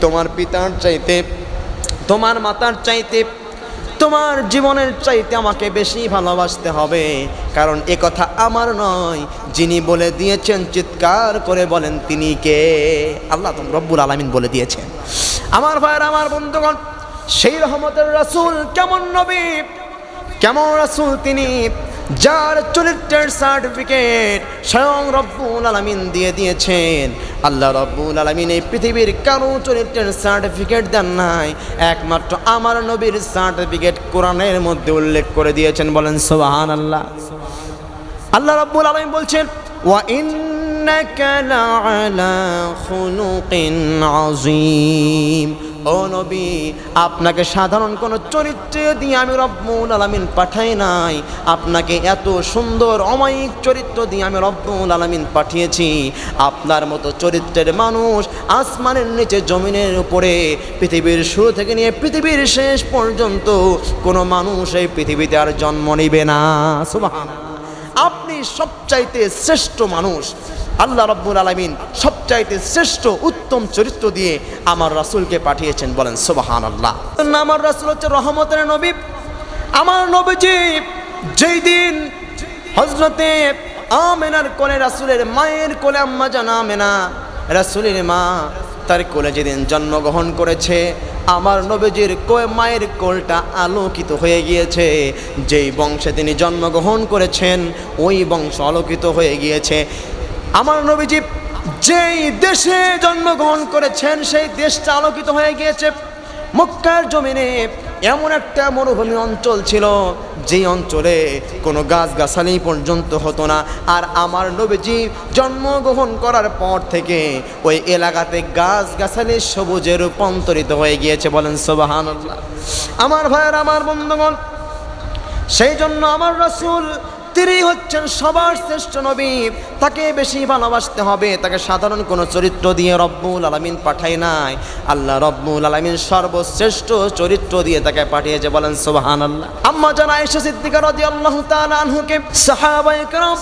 তোমার পিতার চাইতে, তোমার মাতার চাইতে, তোমার জীবনের চাইতে আমাকে বেশি ভালোবাসতে হবে। কারণ এ কথা আমার নয়, যিনি বলে দিয়েছেন চিৎকার করে বলেন তিনি কে? আল্লাহ রব্বুল আলামিন বলে দিয়েছেন। আমার ভাইয়ের, আমার বন্ধুগণ, সেই রহমতের রাসূল কেমন নবী, কেমন রাসূল তিনি, যার চরিত্রের সার্টিফিকেট স্বয়ং রব্বুল আলামিন দিয়ে দিয়েছেন। আল্লাহ রব্বুল আলামিন এই পৃথিবীর কারো চরিত্রের সার্টিফিকেট দেন নাই, একমাত্র আমার নবীর সার্টিফিকেট কোরআনের মধ্যে উল্লেখ করে দিয়েছেন। বলেন সুবহানাল্লাহ। আল্লাহ রব্বুল আলামিন বলছেন, ওয়া ইন্নাকা লাআলা খুলুকিন আযীম। ও নবী, আপনাকে সাধারণ কোনো চরিত্র দিয়ে আমি রব্বুল আলামিন পাঠাই নাই, আপনাকে এত সুন্দর অমায়িক চরিত্র দিয়ে আমি রব্বুল আলামিন পাঠিয়েছি। আপনার মতো চরিত্রের মানুষ আসমানের নিচে, জমিনের উপরে, পৃথিবীর শুরু থেকে নিয়ে পৃথিবীর শেষ পর্যন্ত কোনো মানুষ এই পৃথিবীতে আর জন্ম নিবে না। সুবহানাল্লাহ। আপনি সবচাইতে শ্রেষ্ঠ মানুষ। আল্লাহ রাব্বুল আলামিন সবচাইতে শ্রেষ্ঠ উত্তম চরিত্র দিয়ে আমার রাসূলকে পাঠিয়েছেন। বলেন সুবহানাল্লাহ। আমার রাসূল হচ্ছে রহমতের নবী। আমার নবীজি যেই দিন হযরতে আমেনার কোলে, রাসূলের মায়ের কোলে, আম্মা জান আমেনা রাসূলের মা, তার কোলে যেদিন জন্মগ্রহণ করেছে, আমার নবীজির মায়ের কোলটা আলোকিত হয়ে গিয়েছে। যেই বংশে তিনি জন্মগ্রহণ করেছেন ওই বংশ আলোকিত হয়ে গিয়েছে। আমার নবীজি যেই দেশে জন্মগ্রহণ করেছেন সেই দেশটা আলোকিত হয়ে গিয়েছে। মক্কার জমিনে এমন একটা মরুভূমি অঞ্চল ছিল যেই অঞ্চলে কোনো গাছগাছালি পর্যন্ত হতো না। আর আমার নবীজি জন্মগ্রহণ করার পর থেকে ওই এলাকাতে গাছগাছালি সবুজে রূপান্তরিত হয়ে গিয়েছে। বলেন সুবহানাল্লাহ। আমার ভাইয়ের, আমার বন্ধুগণ, সেই জন্য আমার রাসূল তিনি হচ্ছেন সবার শ্রেষ্ঠ নবী। তাকে বেশি ভালোবাসতে হবে। তাকে সাধারণ কোনো চরিত্র দিয়ে রব্বুল আলামিন পাঠায় নাই, আল্লাহ রব্বুল আলামিন সর্বশ্রেষ্ঠ চরিত্র দিয়ে তাকে পাঠিয়েছে। বলেন সুবহানাল্লাহ। আম্মা জান আয়েশা সিদ্দিকা রাদিয়াল্লাহু তাআলা আনহুকে সাহাবায়ে কেরাম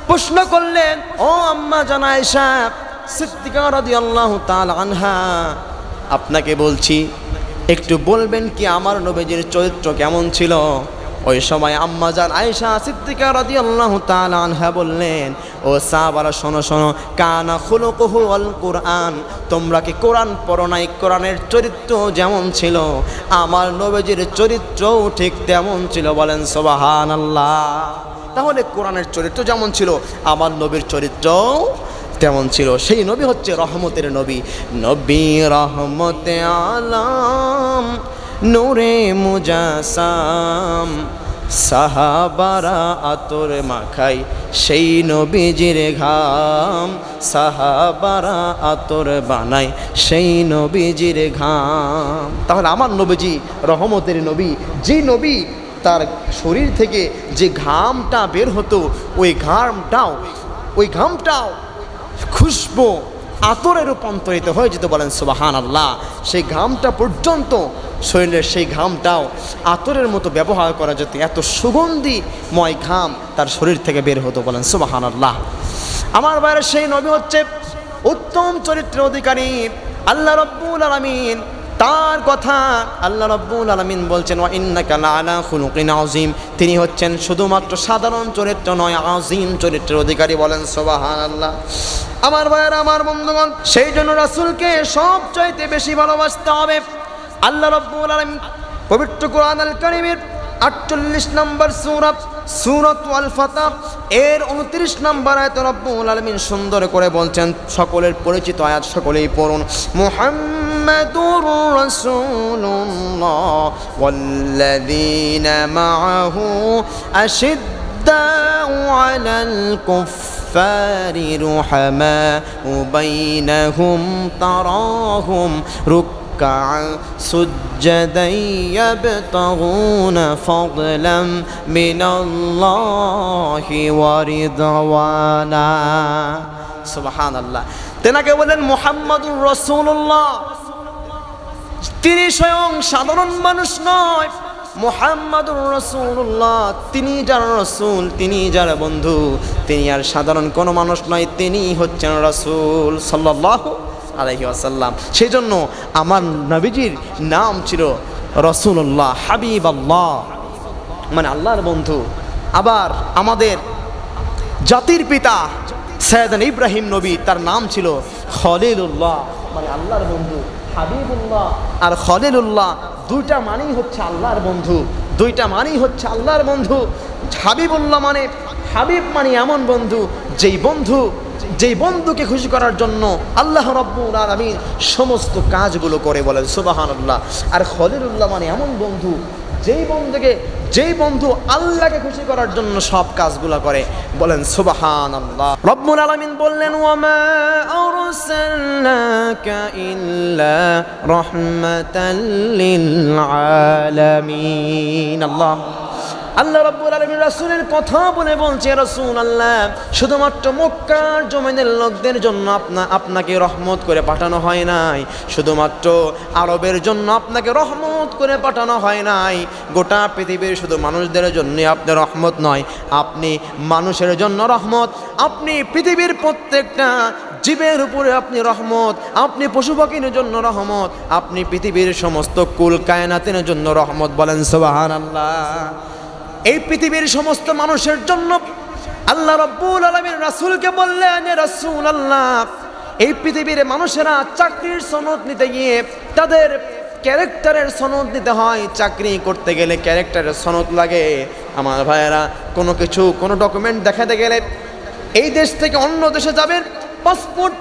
প্রশ্ন করলেন, ও আম্মা জান আয়েশা সিদ্দিকা রাদিয়াল্লাহু তাআলা আনহা, আপনাকে বলছি, একটু বলবেন কি আমার নবীজির চরিত্র কেমন ছিল? ওই সময় আম্মা জান আয়েশা সিদ্দিকা রাদিয়াল্লাহু তাআলা আনহা বললেন, ও সাহাবারা শোনো শোনো, কানা খুলুকুহু আল কুরআন। তোমরা কি কোরআন পড়ো নাই? কোরআনের চরিত্র যেমন ছিল আমার নবীজির চরিত্রও ঠিক তেমন ছিল। বলেন সুবহানাল্লাহ। তাহলে কোরআনের চরিত্র যেমন ছিল আমার নবীর চরিত্রও তেমন ছিল। সেই নবী হচ্ছে রহমতের নবী। নবী রহমতে আলাম, নূরে মুজাসাম, সাহাবারা আতর মাখাই সেই নবীজির ঘাম, সাহাবারা আতর বানাই সেই নবীজির ঘাম। তাহলে আমার নবীজি রহমতের নবী। যে নবী তার শরীর থেকে যে ঘামটা বের হতো ওই ঘামটাও খুশবু আতরে রূপান্তরিত হয়ে যেত। বলেন সুবহানাল্লাহ। সেই ঘামটা পর্যন্ত, শরীরের সেই ঘামটাও আতরের মতো ব্যবহার করা যেত। এত সুগন্ধিময় ঘাম তার শরীর থেকে বের হতো। বলেন সুবহানাল্লাহ। আমার বাইরে সেই নবী হচ্ছে উত্তম চরিত্রের অধিকারী। আল্লাহ রাব্বুল আলামিন তার কথা আল্লাহ রাব্বুল আলামিন বলছেন ওয়া ইন্নাকা লাআলা খুলুকিন আযীম, তিনি হচ্ছেন শুধুমাত্র সাধারণ চরিত্র নয়, আযীম চরিত্রের অধিকারী। বলেন সুবহানাল্লাহ। আমার ভাইয়েরা, আমার বন্ধুগণ, সেই জন্য রাসূলকে সবচাইতে বেশি ভালোবাসতে হবে। আল্লাহ রাব্বুল আলামিন পবিত্র কোরআন আল কারীমের 48 নম্বর সূরা সূরাতুল ফাতহ এর 29 নম্বর আয়াতে রব্বুল আলামিন সুন্দর করে বলছেন, সকলের পরিচিত আয়াত, সকলেই পড়ুন। মুহাম্মাদুর রাসূলুল্লাহ ওয়াল্লাযীনা মাআহু আশিদ্দাউ আলাল কুফফারি রুহামাউ বাইনাহুম তারাহুম سجدا يبتغون فضلا من الله ورضوانا। সুবহানাল্লাহ। তেনাকে বলেন মুহাম্মাদুর রাসূলুল্লাহ, তিনি স্বয়ং সাধারণ মানুষ নয়। মুহাম্মাদুর রাসূলুল্লাহ, তিনি যার রাসূল, তিনি যার বন্ধু, তিনি আর সাধারণ কোনো মানুষ নয়, তিনি হচ্ছেন রাসূল সাল্লাল্লাহু আলাইহি ওয়াসাল্লাম। সেই জন্য আমার নবীজির নাম ছিল রাসূলুল্লাহ, হাবিবাল্লাহ, মানে আল্লাহর বন্ধু। আবার আমাদের জাতির পিতা সাইয়েদনা ইব্রাহিম নবী, তার নাম ছিল খলিলুল্লাহ, মানে আল্লাহর বন্ধু। হাবিবুল্লাহ আর খলিলুল্লাহ দুইটা মানেই হচ্ছে আল্লাহর বন্ধু, দুইটা মানেই হচ্ছে আল্লাহর বন্ধু। হাবিবুল্লাহ মানে, হাবিব মানে এমন বন্ধু যেই বন্ধুকে খুশি করার জন্য আল্লাহ রাব্বুল আলামিন সমস্ত কাজগুলো করে। বলেন সুবহানাল্লাহ। আর খলিলুল্লাহ মানে এমন বন্ধু যেই বন্ধু আল্লাহকে খুশি করার জন্য সব কাজগুলো করে। বলেন সুবহানাল্লাহ। রব্বুল আলামিন বললেন ওয়ামা আরসালনাকা ইল্লা রাহমাতাল লিল আলামিন। আল্লাহ রাব্বুল আলামিন রাসূলের কথা বলে বলছে, রাসূলুল্লাহ, শুধুমাত্র মক্কার জমিনের লোকদের জন্য আপনাকে রহমত করে পাঠানো হয় নাই, শুধুমাত্র আরবের জন্য আপনাকে রহমত করে পাঠানো হয় নাই, গোটা পৃথিবীর শুধু মানুষদের জন্যই আপনি রহমত নয়, আপনি মানুষের জন্য রহমত, আপনি পৃথিবীর প্রত্যেকটা জীবের উপরে আপনি রহমত, আপনি পশু পাখির জন্য রহমত, আপনি পৃথিবীর সমস্ত কুল কায়নাতের জন্য রহমত। বলেন সুবহানাল্লাহ। এই পৃথিবীর সমস্ত মানুষের জন্য আল্লাহ রাব্বুল আলামিন রাসূলকে বললেন, রাসূলুল্লাহ, এই পৃথিবীর মানুষেরা চাকরির সনদ নিতে গিয়ে তাদের ক্যারেক্টারের সনদ নিতে হয়। চাকরি করতে গেলে ক্যারেক্টারের সনদ লাগে। আমার ভাইয়েরা, কোনো ডকুমেন্ট দেখাতে গেলে, এই দেশ থেকে অন্য দেশে যাবেন, পাসপোর্ট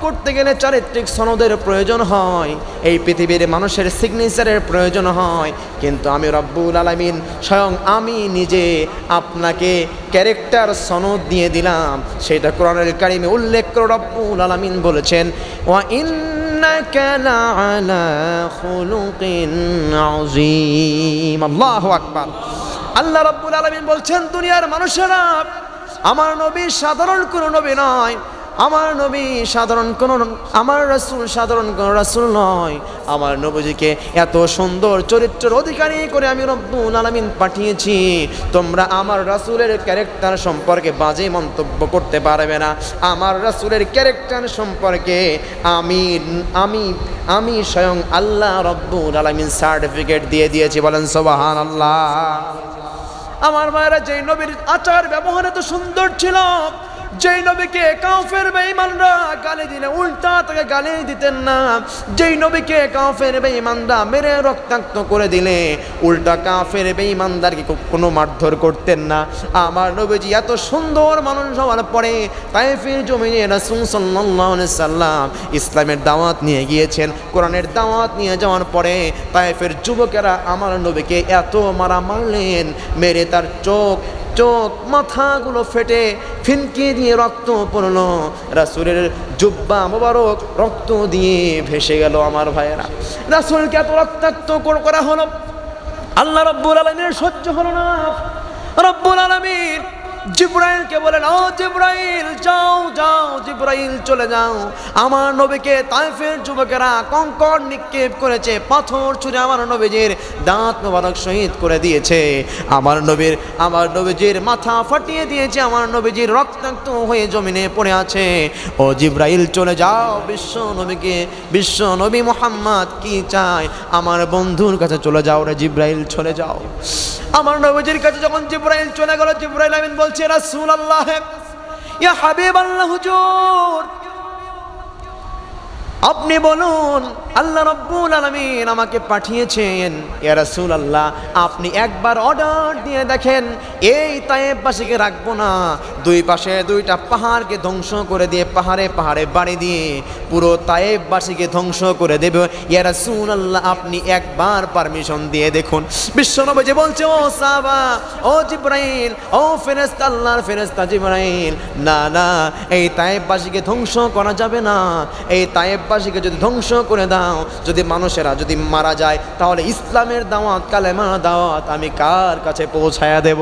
করতে গেলে চারিত্রিক সনদের প্রয়োজন হয়, এই পৃথিবীর মানুষের সিগনেচারের প্রয়োজন হয়। কিন্তু আমি রব্বুল আলামিন স্বয়ং আমি নিজে আপনাকে ক্যারেক্টার সনদ দিয়ে দিলাম। সেটা কোরআনুল কারীমে উল্লেখ করে রব্বুল আলামিন বলেছেন, ওয়া ইন্নাকা লাআলা খুলুকিন আযীম। আল্লাহু আকবার। আল্লাহ রাব্বুল আলামিন বলছেন, দুনিয়ার মানুষেরা, আমার নবী সাধারণ কোনো নবী নয়, আমার রাসূল সাধারণ কোন রাসূল নয়। আমার নবীজিকে এত সুন্দর চরিত্রের অধিকারী করে আমি রব্বুল আলামিন পাঠিয়েছি, তোমরা আমার রাসূলের ক্যারেক্টার সম্পর্কে বাজে মন্তব্য করতে পারবে না। আমার রাসূলের ক্যারেক্টার সম্পর্কে আমি স্বয়ং আল্লাহ রব্বুল আলামিন সার্টিফিকেট দিয়ে দিয়েছি। বলেন সুবহানাল্লাহ। আমার মায়েরা, যেই নবীর আচার ব্যবহার এত সুন্দর ছিল, যেই নবীকে কাফের বেঈমানরা গালি দিলে উল্টা তাকে গালি দিতেন না, যেই নবীকে কাফের বেঈমানরা মেরে রক্তাক্ত করে দিলে উল্টা কাফের বেঈমানদারকে কোনো মারধর করতেন না। আমার নবীজি এত সুন্দর মানুষ হওয়ার পরে তায়েফের জমিনে রাসূল সাল্লাল্লাহু আলাইহি সাল্লাম ইসলামের দাওয়াত নিয়ে গিয়েছেন। কোরআনের দাওয়াত নিয়ে যাওয়ার পরে তায়েফের যুবকেরা আমার নবীকে এত মারলেন, মেরে তার চোখ মাথাগুলো ফেটে ফিনকি দিয়ে রক্ত পড়ল, রাসূলের জুব্বা মোবারক রক্ত দিয়ে ভেসে গেল। আমার ভাইয়েরা, রাসূলকে এত রক্তাক্ত করা হলো, আল্লাহ রাব্বুল আলামিনের সহ্য হলো না। রব্বুল আলামিন জিবরাইলকে বলেন, ও জিবরাইল যাও যাও, জিবরাইল চলে যাও, আমার নবীকে তায়েফের যুবকেরা কঙ্কর নিক্ষেপ করেছে, পাথর ছুঁড়ে আমার নবীজির দাঁত মোবারক শহীদ করে দিয়েছে, আমার নবীজির মাথা ফাটিয়ে দিয়েছে, আমার নবীজির রক্তাক্ত হয়ে জমিনে পড়ে আছে। ও জিবরাইল চলে যাও, বিশ্ব নবী মুহাম্মদ কি চায় আমার বন্ধুর কাছে চলে যাও রে জিবরাইল, চলে যাও। আমার নবীজির কাছে যখন জিবরাইল চলে গেল, জিবরাইল আমিন বলছে, রাসূলুল্লাহ, ইয়া হাবিবাল্লাহ, হুজুর আপনি বলুন, আল্লাহ রাব্বুল আলামিন আমাকে পাঠিয়েছেন। ইয়া রাসূলুল্লাহ, আপনি একবার অর্ডার দিয়ে দেখেন, এই তায়েফবাসীকে রাখবো না, দুই পাশে দুইটা পাহাড়কে ধ্বংস করে দিয়ে, পাহাড়ে পাহাড়ে বাড়ি দিয়ে পুরো তায়েফবাসীকে ধ্বংস করে দেব। ইয়া রাসূলুল্লাহ, আপনি একবার পারমিশন দিয়ে দেখুন। বিশ্বনবী যে বলছে, ও সাহাবা, ও জিবরাইল, ও ফেরেশতা, আল্লাহর ফেরেশতা জিবরাইল, না না, এই তায়েফবাসীকে ধ্বংস করা যাবে না। এই তায়েফবাসীকে যদি ধ্বংস করে দাও, যদি মানুষেরা যদি মারা যায়, তাহলে ইসলামের দাওয়াত, কালেমার দাওয়াত আমি কার কাছে পৌঁছায়া দেব?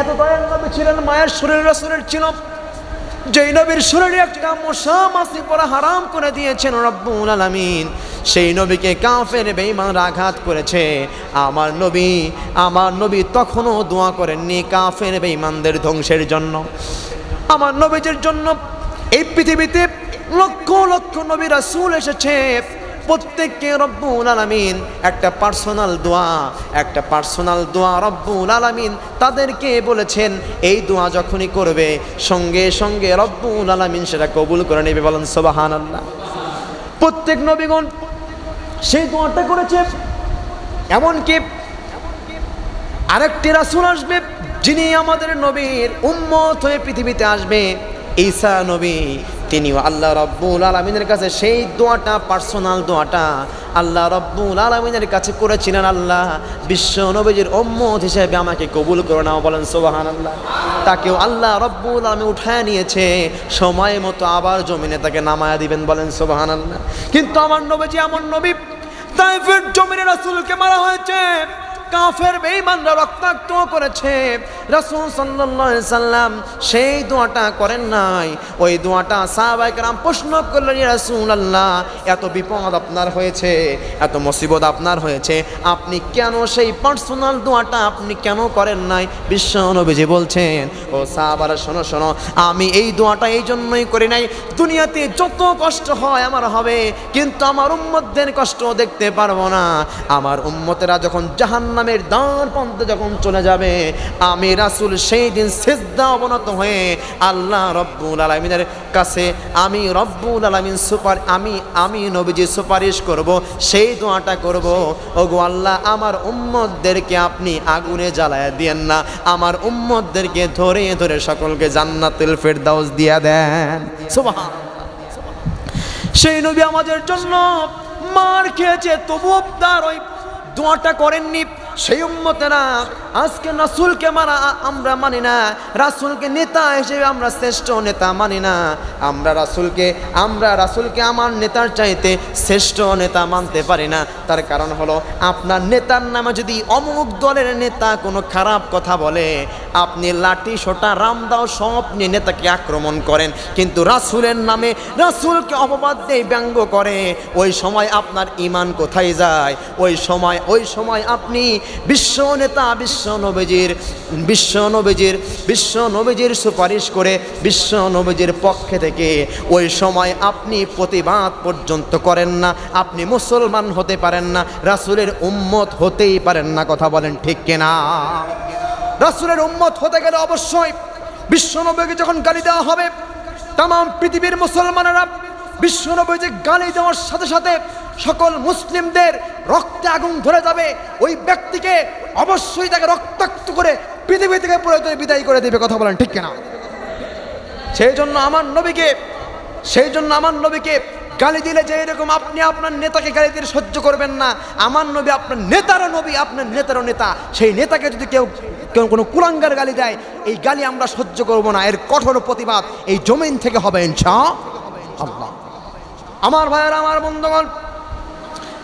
এত দয়ার নবী ছিলেন, মায়ের শরীর রাসূলের ছিল, যেই নবীর শরীরে একটা মশা মাছি পড়া হারাম করে দিয়েছেন রব্বুল আলামিন, সেই নবীকে কাফের বেঈমানরা আঘাত করেছে। আমার নবী তখনও দোয়া করেননি কাফের বেঈমানদের ধ্বংসের জন্য। আমার নবীর জন্য এই পৃথিবীতে লক্ষ লক্ষ নবী রাসূল এসেছে, প্রত্যেককে রব্বুল আলামিন একটা পার্সোনাল দোয়া রব্বুল আলামিন তাদেরকে বলেছেন, এই দোয়া যখনই করবে সঙ্গে সঙ্গে রব্বুল আলামিন সেটা কবুল করে নেবে। বলেন সুবহানাল্লাহ। প্রত্যেক নবীগণ সেই দোয়াটা করেছে। এমনকি আরেকটি রাসূল আসবে, যিনি আমাদের নবীর উম্মত হয়ে পৃথিবীতে আসবে, ঈসা নবী। তিনিও আল্লাহ রব্বুল আলামিনের কাছে সেই দোয়াটা, পার্সোনাল দোয়াটা আল্লাহ রব্বুল আলামিনের কাছে করেছিলেন, আল্লাহ বিশ্ব নবীর উম্মত হিসেবে আমাকে কবুল করে নাও। বলেন সুবহানাল্লাহ। তাকেও আল্লাহ রব্বুল আলামিন উঠায় নিয়েছে, সময় মতো আবার জমিনে তাকে নামায়া দিবেন। বলেন সুবহানাল্লাহ। কিন্তু আমার নবীজি এমন নবী, তায়েফের জমিনে রাসূলকে মারা হয়েছে, কাফের বেঈমানরা রক্তাক্ত করেছে, রাসূল সাল্লাল্লাহু আলাইহি সাল্লাম সেই দোয়াটা করেন নাই। ওই দোয়াটা সাহাবায়ে কেরাম প্রশ্ন করলেন, ইয়া রাসূলুল্লাহ, এত বিপদ আপনার হয়েছে, এত মুসিবত আপনার হয়েছে, আপনি কেন সেই পার্সোনাল দোয়াটা আপনি কেন করেন নাই? বিশ্ব নবীজি বলছেন, ও সাহাবারা শোনো শোনো, আমি এই দোয়াটা এই জন্যই করি নাই, দুনিয়াতে যত কষ্ট হয় আমার হবে, কিন্তু আমার উম্মতদের কষ্ট দেখতে পারবো না। আমার উম্মতেরা যখন জাহান্নামের দ্বার পর্যন্ত যখন চলে যাবে, আমি রাসূল সেই দিন সিজদা অবনত হয়ে আল্লাহ রব্বুল আলামিনের কাছে আমি রব্বুল আলামিন আমি নবীজি সুপারিশ করব, সেই দোয়াটা করব, ওগো আল্লাহ, আমার উম্মতদেরকে আপনি আগুনে জ্বালায়া দিয়েন না, আমার উম্মতদেরকে ধরে ধরে সকলকে জান্নাতুল ফেরদাউস দিয়া দেন। সুবহানাল্লাহ। সেই নবী আমাদের জন্য মার খেয়েছে, তবুও তার ওই দোয়াটা করেননি। সেই উম্মতেরা আজকে রাসূলকে আমরা মানি না, রাসূলকে নেতা হিসেবে আমরা শ্রেষ্ঠ নেতা মানি না, আমরা রাসূলকে আমার নেতার চাইতে শ্রেষ্ঠ নেতা মানতে পারি না। তার কারণ হলো, আপনার নেতার নামে যদি অমুক দলের নেতা কোনো খারাপ কথা বলে, আপনি লাঠি সোটা রামদাও সব নিয়ে নেতাকে আক্রমণ করেন, কিন্তু রাসূলের নামে রাসূলকে অপবাদ দিয়ে ব্যঙ্গ করে, ওই সময় আপনার ঈমান কোথায় যায়? ওই সময় আপনি বিশ্ব নেতা বিশ্ব নবীজির সুপারিশ করে বিশ্ব নবীজির পক্ষে থেকে ওই সময় আপনি প্রতিবাদ পর্যন্ত করেন না, আপনি মুসলমান হতে পারেন না, রাসূলের উম্মত হতেই পারেন না। কথা বলেন ঠিক কিনা? রাসূলের উম্মত হতে গেলে অবশ্যই বিশ্ব নবীকে যখন গালি দেওয়া হবে, তাম পৃথিবীর মুসলমানেরা বিশ্ব নবীকে গালি দেওয়ার সাথে সাথে সকল মুসলিমদের রক্তে আগুন ধরে যাবে, ওই ব্যক্তিকে অবশ্যই তাকে রক্তাক্ত করে পৃথিবী থেকে পুরোপুরি বিদায় করে দেবে। কথা বলেন ঠিক কিনা? সেই জন্য আমার নবীকে গালি দিলে যে এরকম আপনি আপনার নেতাকে গালি দিয়ে সহ্য করবেন না, আমার নবী আপনার নেতারও নবী, আপনার নেতারও নেতা, সেই নেতাকে যদি কেউ কোনো কুলাঙ্গার গালি দেয়, এই গালি আমরা সহ্য করব না, এর কঠোর প্রতিবাদ এই জমিন থেকে হবে ইনশাআল্লাহ। আমার ভাইয়েরা, আমার বন্ধুগণ,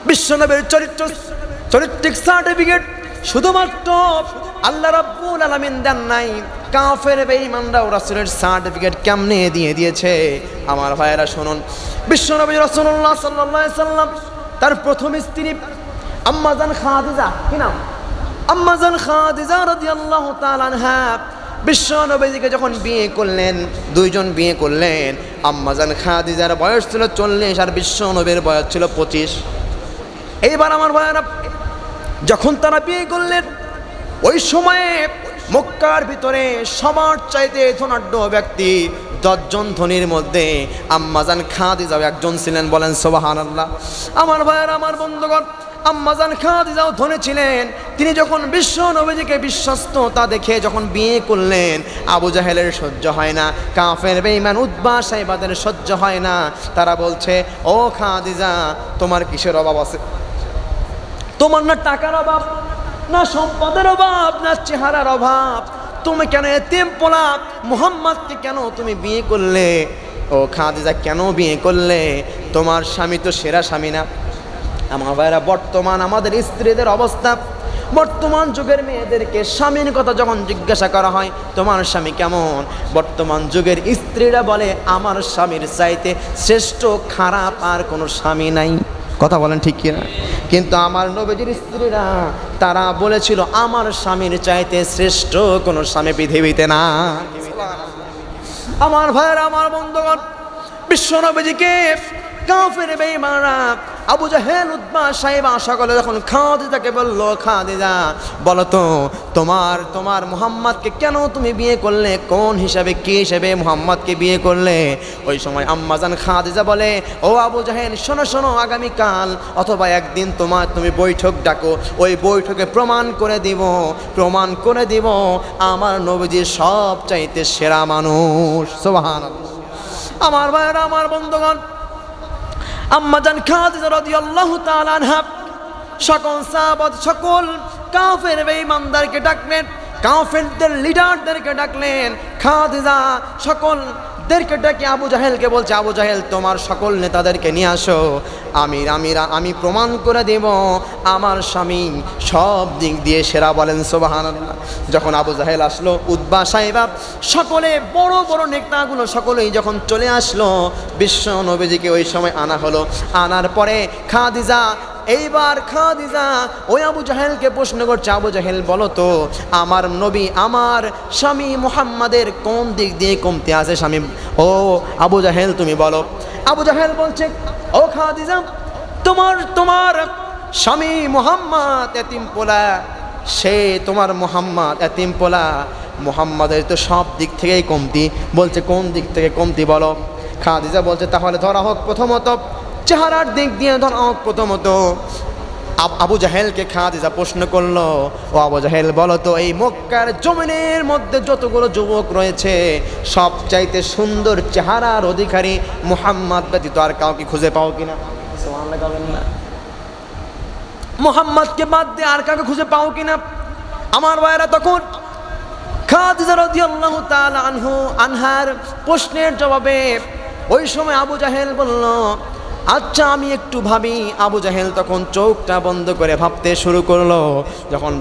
বিশ্বনবীর চারিত্রিক সার্টিফিকেট শুধুমাত্র আল্লাহ রাব্বুল আলামিন দেন নাই, কাফের বেঈমানরাও রাসূলের সার্টিফিকেট কেমনে দিয়ে দিয়েছে। আমার ভাইয়েরা শুনুন, বিশ্বনবী রাসূলুল্লাহ সাল্লাল্লাহু আলাইহি সাল্লাম তার প্রথম স্ত্রী আম্মাজান খাদিজা, কি নাম? আম্মাজান খাদিজা রাদিয়াল্লাহু তাআলা আনহা বিশ্বনবীকে যখন বিয়ে করলেন, দুইজন বিয়ে করলেন। আম্মাজান খাদিজার বয়স ছিল 40 আর বিশ্বনবীর বয়স ছিল 25। এইবার আমার ভাইয়েরা যখন তারা বিয়ে করলেন, ওই সময়ে মক্কার ভিতরে সবার চাইতে ধনাঢ্য ব্যক্তি 10 জন ধনীর মধ্যে আম্মাজান খাদিজাও একজন ছিলেন। বলেন সুবহানাল্লাহ। আমার ভাইয়েরা, আমার বন্ধুগণ, আম্মাজান খাদিজাও ধনী ছিলেন। তিনি যখন বিশ্ব নবীজিকে বিশ্বস্ততা দেখে যখন বিয়ে করলেন, আবু জাহেলের সহ্য হয় না, কাফের বেঈমান উতবা সাইবাদের সহ্য হয় না। তারা বলছে, ও খাদিজা, তোমার কিসের অভাব আছে? তোমার না টাকার অভাব, না সম্পদের অভাব, না চেহারার অভাব, তুমি কেন এতিম পোলা মুহাম্মদকে কেন তুমি বিয়ে করলে? ও খাদিজা, কেন বিয়ে করলে? তোমার স্বামী তো সেরা স্বামী না? আমার ভাইরা, বর্তমান আমাদের স্ত্রীদের অবস্থা, বর্তমান যুগের মেয়েদেরকে স্বামীর কথা যখন জিজ্ঞাসা করা হয়, তোমার স্বামী কেমন, বর্তমান যুগের স্ত্রীরা বলে আমার স্বামীর চাইতে শ্রেষ্ঠ খারাপ আর কোনো স্বামী নাই। কথা বলেন ঠিক কিনা? কিন্তু আমার নবীজির স্ত্রীরা তারা বলেছিল আমার স্বামীর চাইতে শ্রেষ্ঠ কোনো স্বামী পৃথিবীতে না। আমার ভাইরা, আমার বন্ধুগণ, বিশ্ব নবীজিকে কাফের বেঈমানরা আবু জাহেল উতবা সাইবা সকলে যখন খাদিজাকে বলল, খাদিজা বলো তো তোমার মুহাম্মদকে কেন তুমি বিয়ে করলে? কোন হিসাবে, কি হিসাবে মুহাম্মদকে বিয়ে করলে? ওই সময় আম্মাজান খাদিজা বলে, ও আবু জাহেল, শোনো শোনো, আগামীকাল অথবা একদিন তুমি বৈঠক ডাকো, ওই বৈঠকে প্রমাণ করে দিব আমার নবীজি সব চাইতে সেরা মানুষ। সুবহানাল্লাহ। আমার ভাইরা, আমার বন্ধুগণ, আম্মাজান খাদিজা রাদিয়াল্লাহু তাআলা আনহা সকল সাহাবা, সকল কাফের বেঈমানদেরকে ডাকলেন, কাফেরদের লিডারদেরকে ডাকলেন। খাদিজা সকলদেরকে ডেকে আবু জাহেলকে বলছে, আবু জাহেল, তোমার সকল নেতাদেরকে নিয়ে আসো, আমি প্রমাণ করে দেব আমার স্বামী সব দিক দিয়ে সেরা। বলেন সুবহানাল্লাহ। যখন আবু জাহেল আসলো, উতবা সাইবা সকলে, বড় বড় নেতাগুলো সকলেই যখন চলে আসলো, বিশ্ব নবীজিকে ওই সময় আনা হলো। আনার পরে খাদিজা ওই আবু জাহেলকে প্রশ্ন করছে, আবু জাহেল বলো তো আমার নবী, আমার স্বামী মুহাম্মাদের কোন দিক দিয়ে কমতি আছে স্বামী? ও আবু জাহেল, তুমি বলো। আবু জাহেল বলছে, ও খাদিজা, তোমার স্বামী মুহাম্মদ এতিম পোলা, সে তোমার মুহাম্মদ এতিম পোলা, মুহাম্মাদের তো সব দিক থেকেই কমতি। বলছে কোন দিক থেকে কমতি বলো? খাদিজা বলছে, তাহলে ধরা হোক প্রথমত চেহারার দিক দিয়ে, ধরা হোক প্রথমত। আবু জাহেলকে খাদিজা প্রশ্ন করলো, ও আবু জাহেল বলো তো এই মক্কার জমিনের মধ্যে যতগুলো যুবক রয়েছে সব চাইতে সুন্দর চেহারার অধিকারী মুহাম্মদ ব্যতীত আর কাউকে খুঁজে পাও কিনা? মুহাম্মদকে বাদ দিয়ে আর কাউকে খুঁজে পাও কিনা? আমার ভাইয়েরা, তখন খাদিজা রাদিয়াল্লাহু তাআলা আনহার প্রশ্নের জবাবে ওই সময় আবু জাহেল বলল, আচ্ছা আমি একটু ভাবি। আবু জাহেল তখন চোখটা বন্ধ করে ভাবতে শুরু করলো। যখন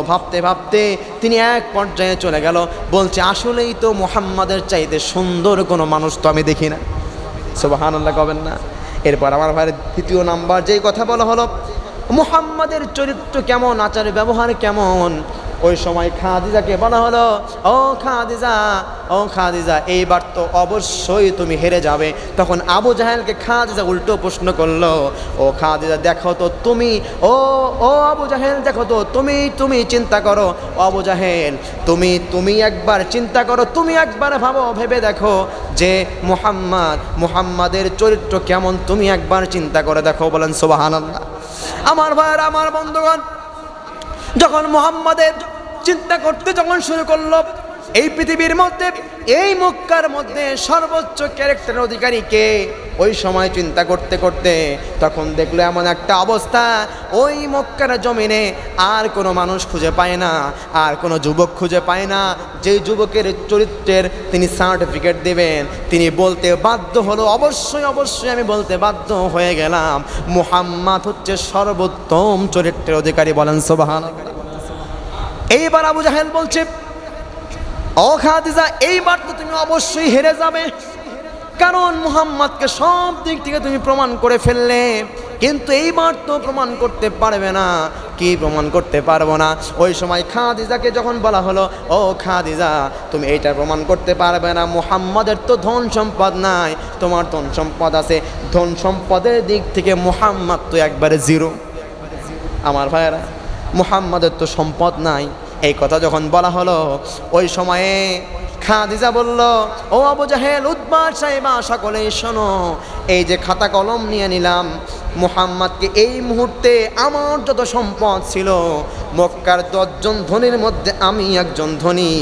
ভাবতে ভাবতে তিনি এক পর্যায়ে চলে গেল, বলছে আসলেই তো মুহাম্মাদের চাইতে সুন্দর কোনো মানুষ তো আমি দেখি না। সুবহানাল্লাহ কবেন না? এরপর আমার ভাইয়ের দ্বিতীয় নাম্বার যেই কথা বলা হলো, মুহাম্মাদের চরিত্র কেমন, আচার ব্যবহার কেমন। ওই সময় খাদিজাকে বলা হলো, ও খাদিজা, এইবার তো অবশ্যই তুমি হেরে যাবে। তখন আবু জাহেলকে খাদিজা উল্টো প্রশ্ন করলো, ও খাদিজা, দেখো তো তুমি, ও আবু জাহেল, দেখো তো তুমি চিন্তা করো। আবু জাহেল, তুমি একবার চিন্তা করো, তুমি একবার ভেবে দেখো যে মুহাম্মাদের চরিত্র কেমন, তুমি একবার চিন্তা করে দেখো। বলেন সুবহানাল্লাহ। আমার ভাইয়েরা, আমার বন্ধুগণ, যখন মুহাম্মাদের চিন্তা করতে যখন শুরু করলো, এই পৃথিবীর মধ্যে, এই মক্কার মধ্যে সর্বোচ্চ ক্যারেক্টারের অধিকারী কে, ওই সময় চিন্তা করতে করতে তখন দেখলো এমন একটা অবস্থা, ওই মক্কার জমিনে আর কোনো মানুষ খুঁজে পায় না, আর কোনো যুবক খুঁজে পায় না যেই যুবকের চরিত্রের তিনি সার্টিফিকেট দেবেন। তিনি বলতে বাধ্য হলো, অবশ্যই আমি বলতে বাধ্য হয়ে গেলাম, মুহাম্মদ হচ্ছে সর্বোত্তম চরিত্রের অধিকারী। বলেন সুবহানাল্লাহ। এইবার আবু জাহেল বলছে, ও খাদিজা, এইবার তো তুমি অবশ্যই হেরে যাবে, কারণ মুহাম্মদকে সব দিক থেকে তুমি প্রমাণ করে ফেললে, কিন্তু এইবার তো প্রমাণ করতে পারবে না। কি প্রমাণ করতে পারবো না? ওই সময় খাদিজাকে যখন বলা হলো, ও খাদিজা, তুমি এইটা প্রমাণ করতে পারবে না, মুহাম্মদের তো ধন সম্পদ নাই, তোমার ধন সম্পদ আছে, ধন সম্পদের দিক থেকে মুহাম্মদ তো একবারে জিরো। আমার ভাইয়েরা, মুহাম্মদের তো সম্পদ নাই, এই কথা যখন বলা হলো, ওই সময়ে খাদিজা বলল, ও আবু জাহেল, উতবা, সাইবা, সকলেই শোনো, এই যে খাতা কলম নিয়ে নিলাম, মুহাম্মদকে এই মুহূর্তে আমার যত সম্পদ ছিল, মক্কার 10 জন ধনীর মধ্যে আমি একজন ধনী,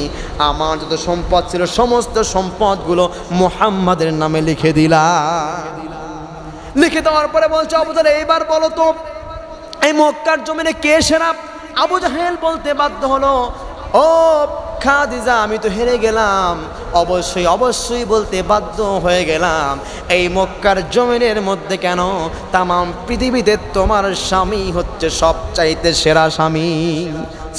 আমার যত সম্পদ ছিল সমস্ত সম্পদগুলো মুহাম্মাদের নামে লিখে দিলাম। লিখে দেওয়ার পরে বলছে, আবু জাহেল, এইবার বলো তো এই মক্কার জমিনে কে সেরা? আবু জাহেল বলতে বাধ্য হলো, ও খাদিজা, আমি তো হেরে গেলাম। অবশ্যই অবশ্যই বলতে বাধ্য হয়ে গেলাম, এই মক্কার জমিনের মধ্যে কেন, তামাম পৃথিবীতে তোমার স্বামী হচ্ছে সবচাইতে সেরা স্বামী।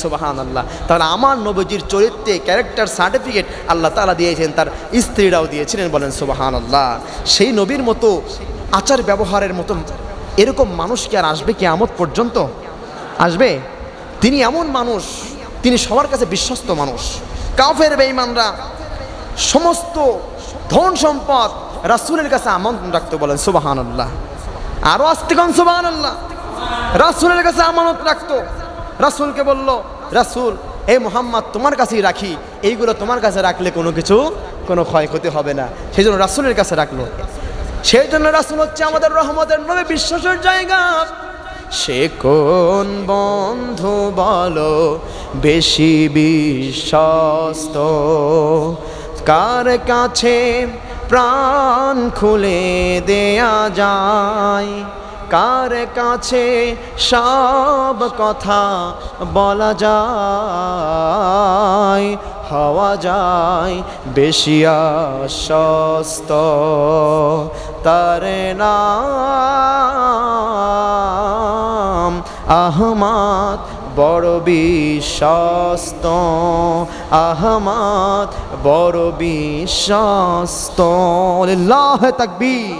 সুবহানাল্লাহ। তাহলে আমার নবীজির চরিত্রে ক্যারেক্টার সার্টিফিকেট আল্লাহ তাআলা দিয়েছেন, তার স্ত্রীরাও দিয়েছিলেন, বলেন সুবহানাল্লাহ। সেই নবীর মতো আচার ব্যবহারের মতো এরকম মানুষ কি আর আসবে কিয়ামত পর্যন্ত? আসবে? তিনি এমন মানুষ, তিনি সবার কাছে বিশ্বস্ত মানুষ। কাফের বেঈমানরা সমস্ত ধন সম্পদ রাসূলের কাছে আমানত রাখতো, বলেন সুবহানাল্লাহ। আরো আস্তে কোন সুবহানাল্লাহ। রাসূলের কাছে আমানত রাখতো, রাসূলকে বলল, রাসূল, এই মুহাম্মদ তোমার কাছেই রাখি, এইগুলো তোমার কাছে রাখলে কোনো ক্ষয়ক্ষতি হবে না, সেই জন্য রাসূলের কাছে রাখলো। সেই জন্য রাসূল হচ্ছে আমাদের রহমতের নবী, বিশ্বাসের জায়গা। সে কোন বন্ধু বলো বেশি বিশ্বস্ত, কার কাছে প্রাণ খুলে দেয়া যায়, কার কাছে সব কথা বলা যায়, হওয়া যায় বেশি আশ্বস্ত, তার নাম আহমদ, বড় বিশ্বস্ত, আহমদ বড় বিশ্বস্ত। আল্লাহু তাকবীর।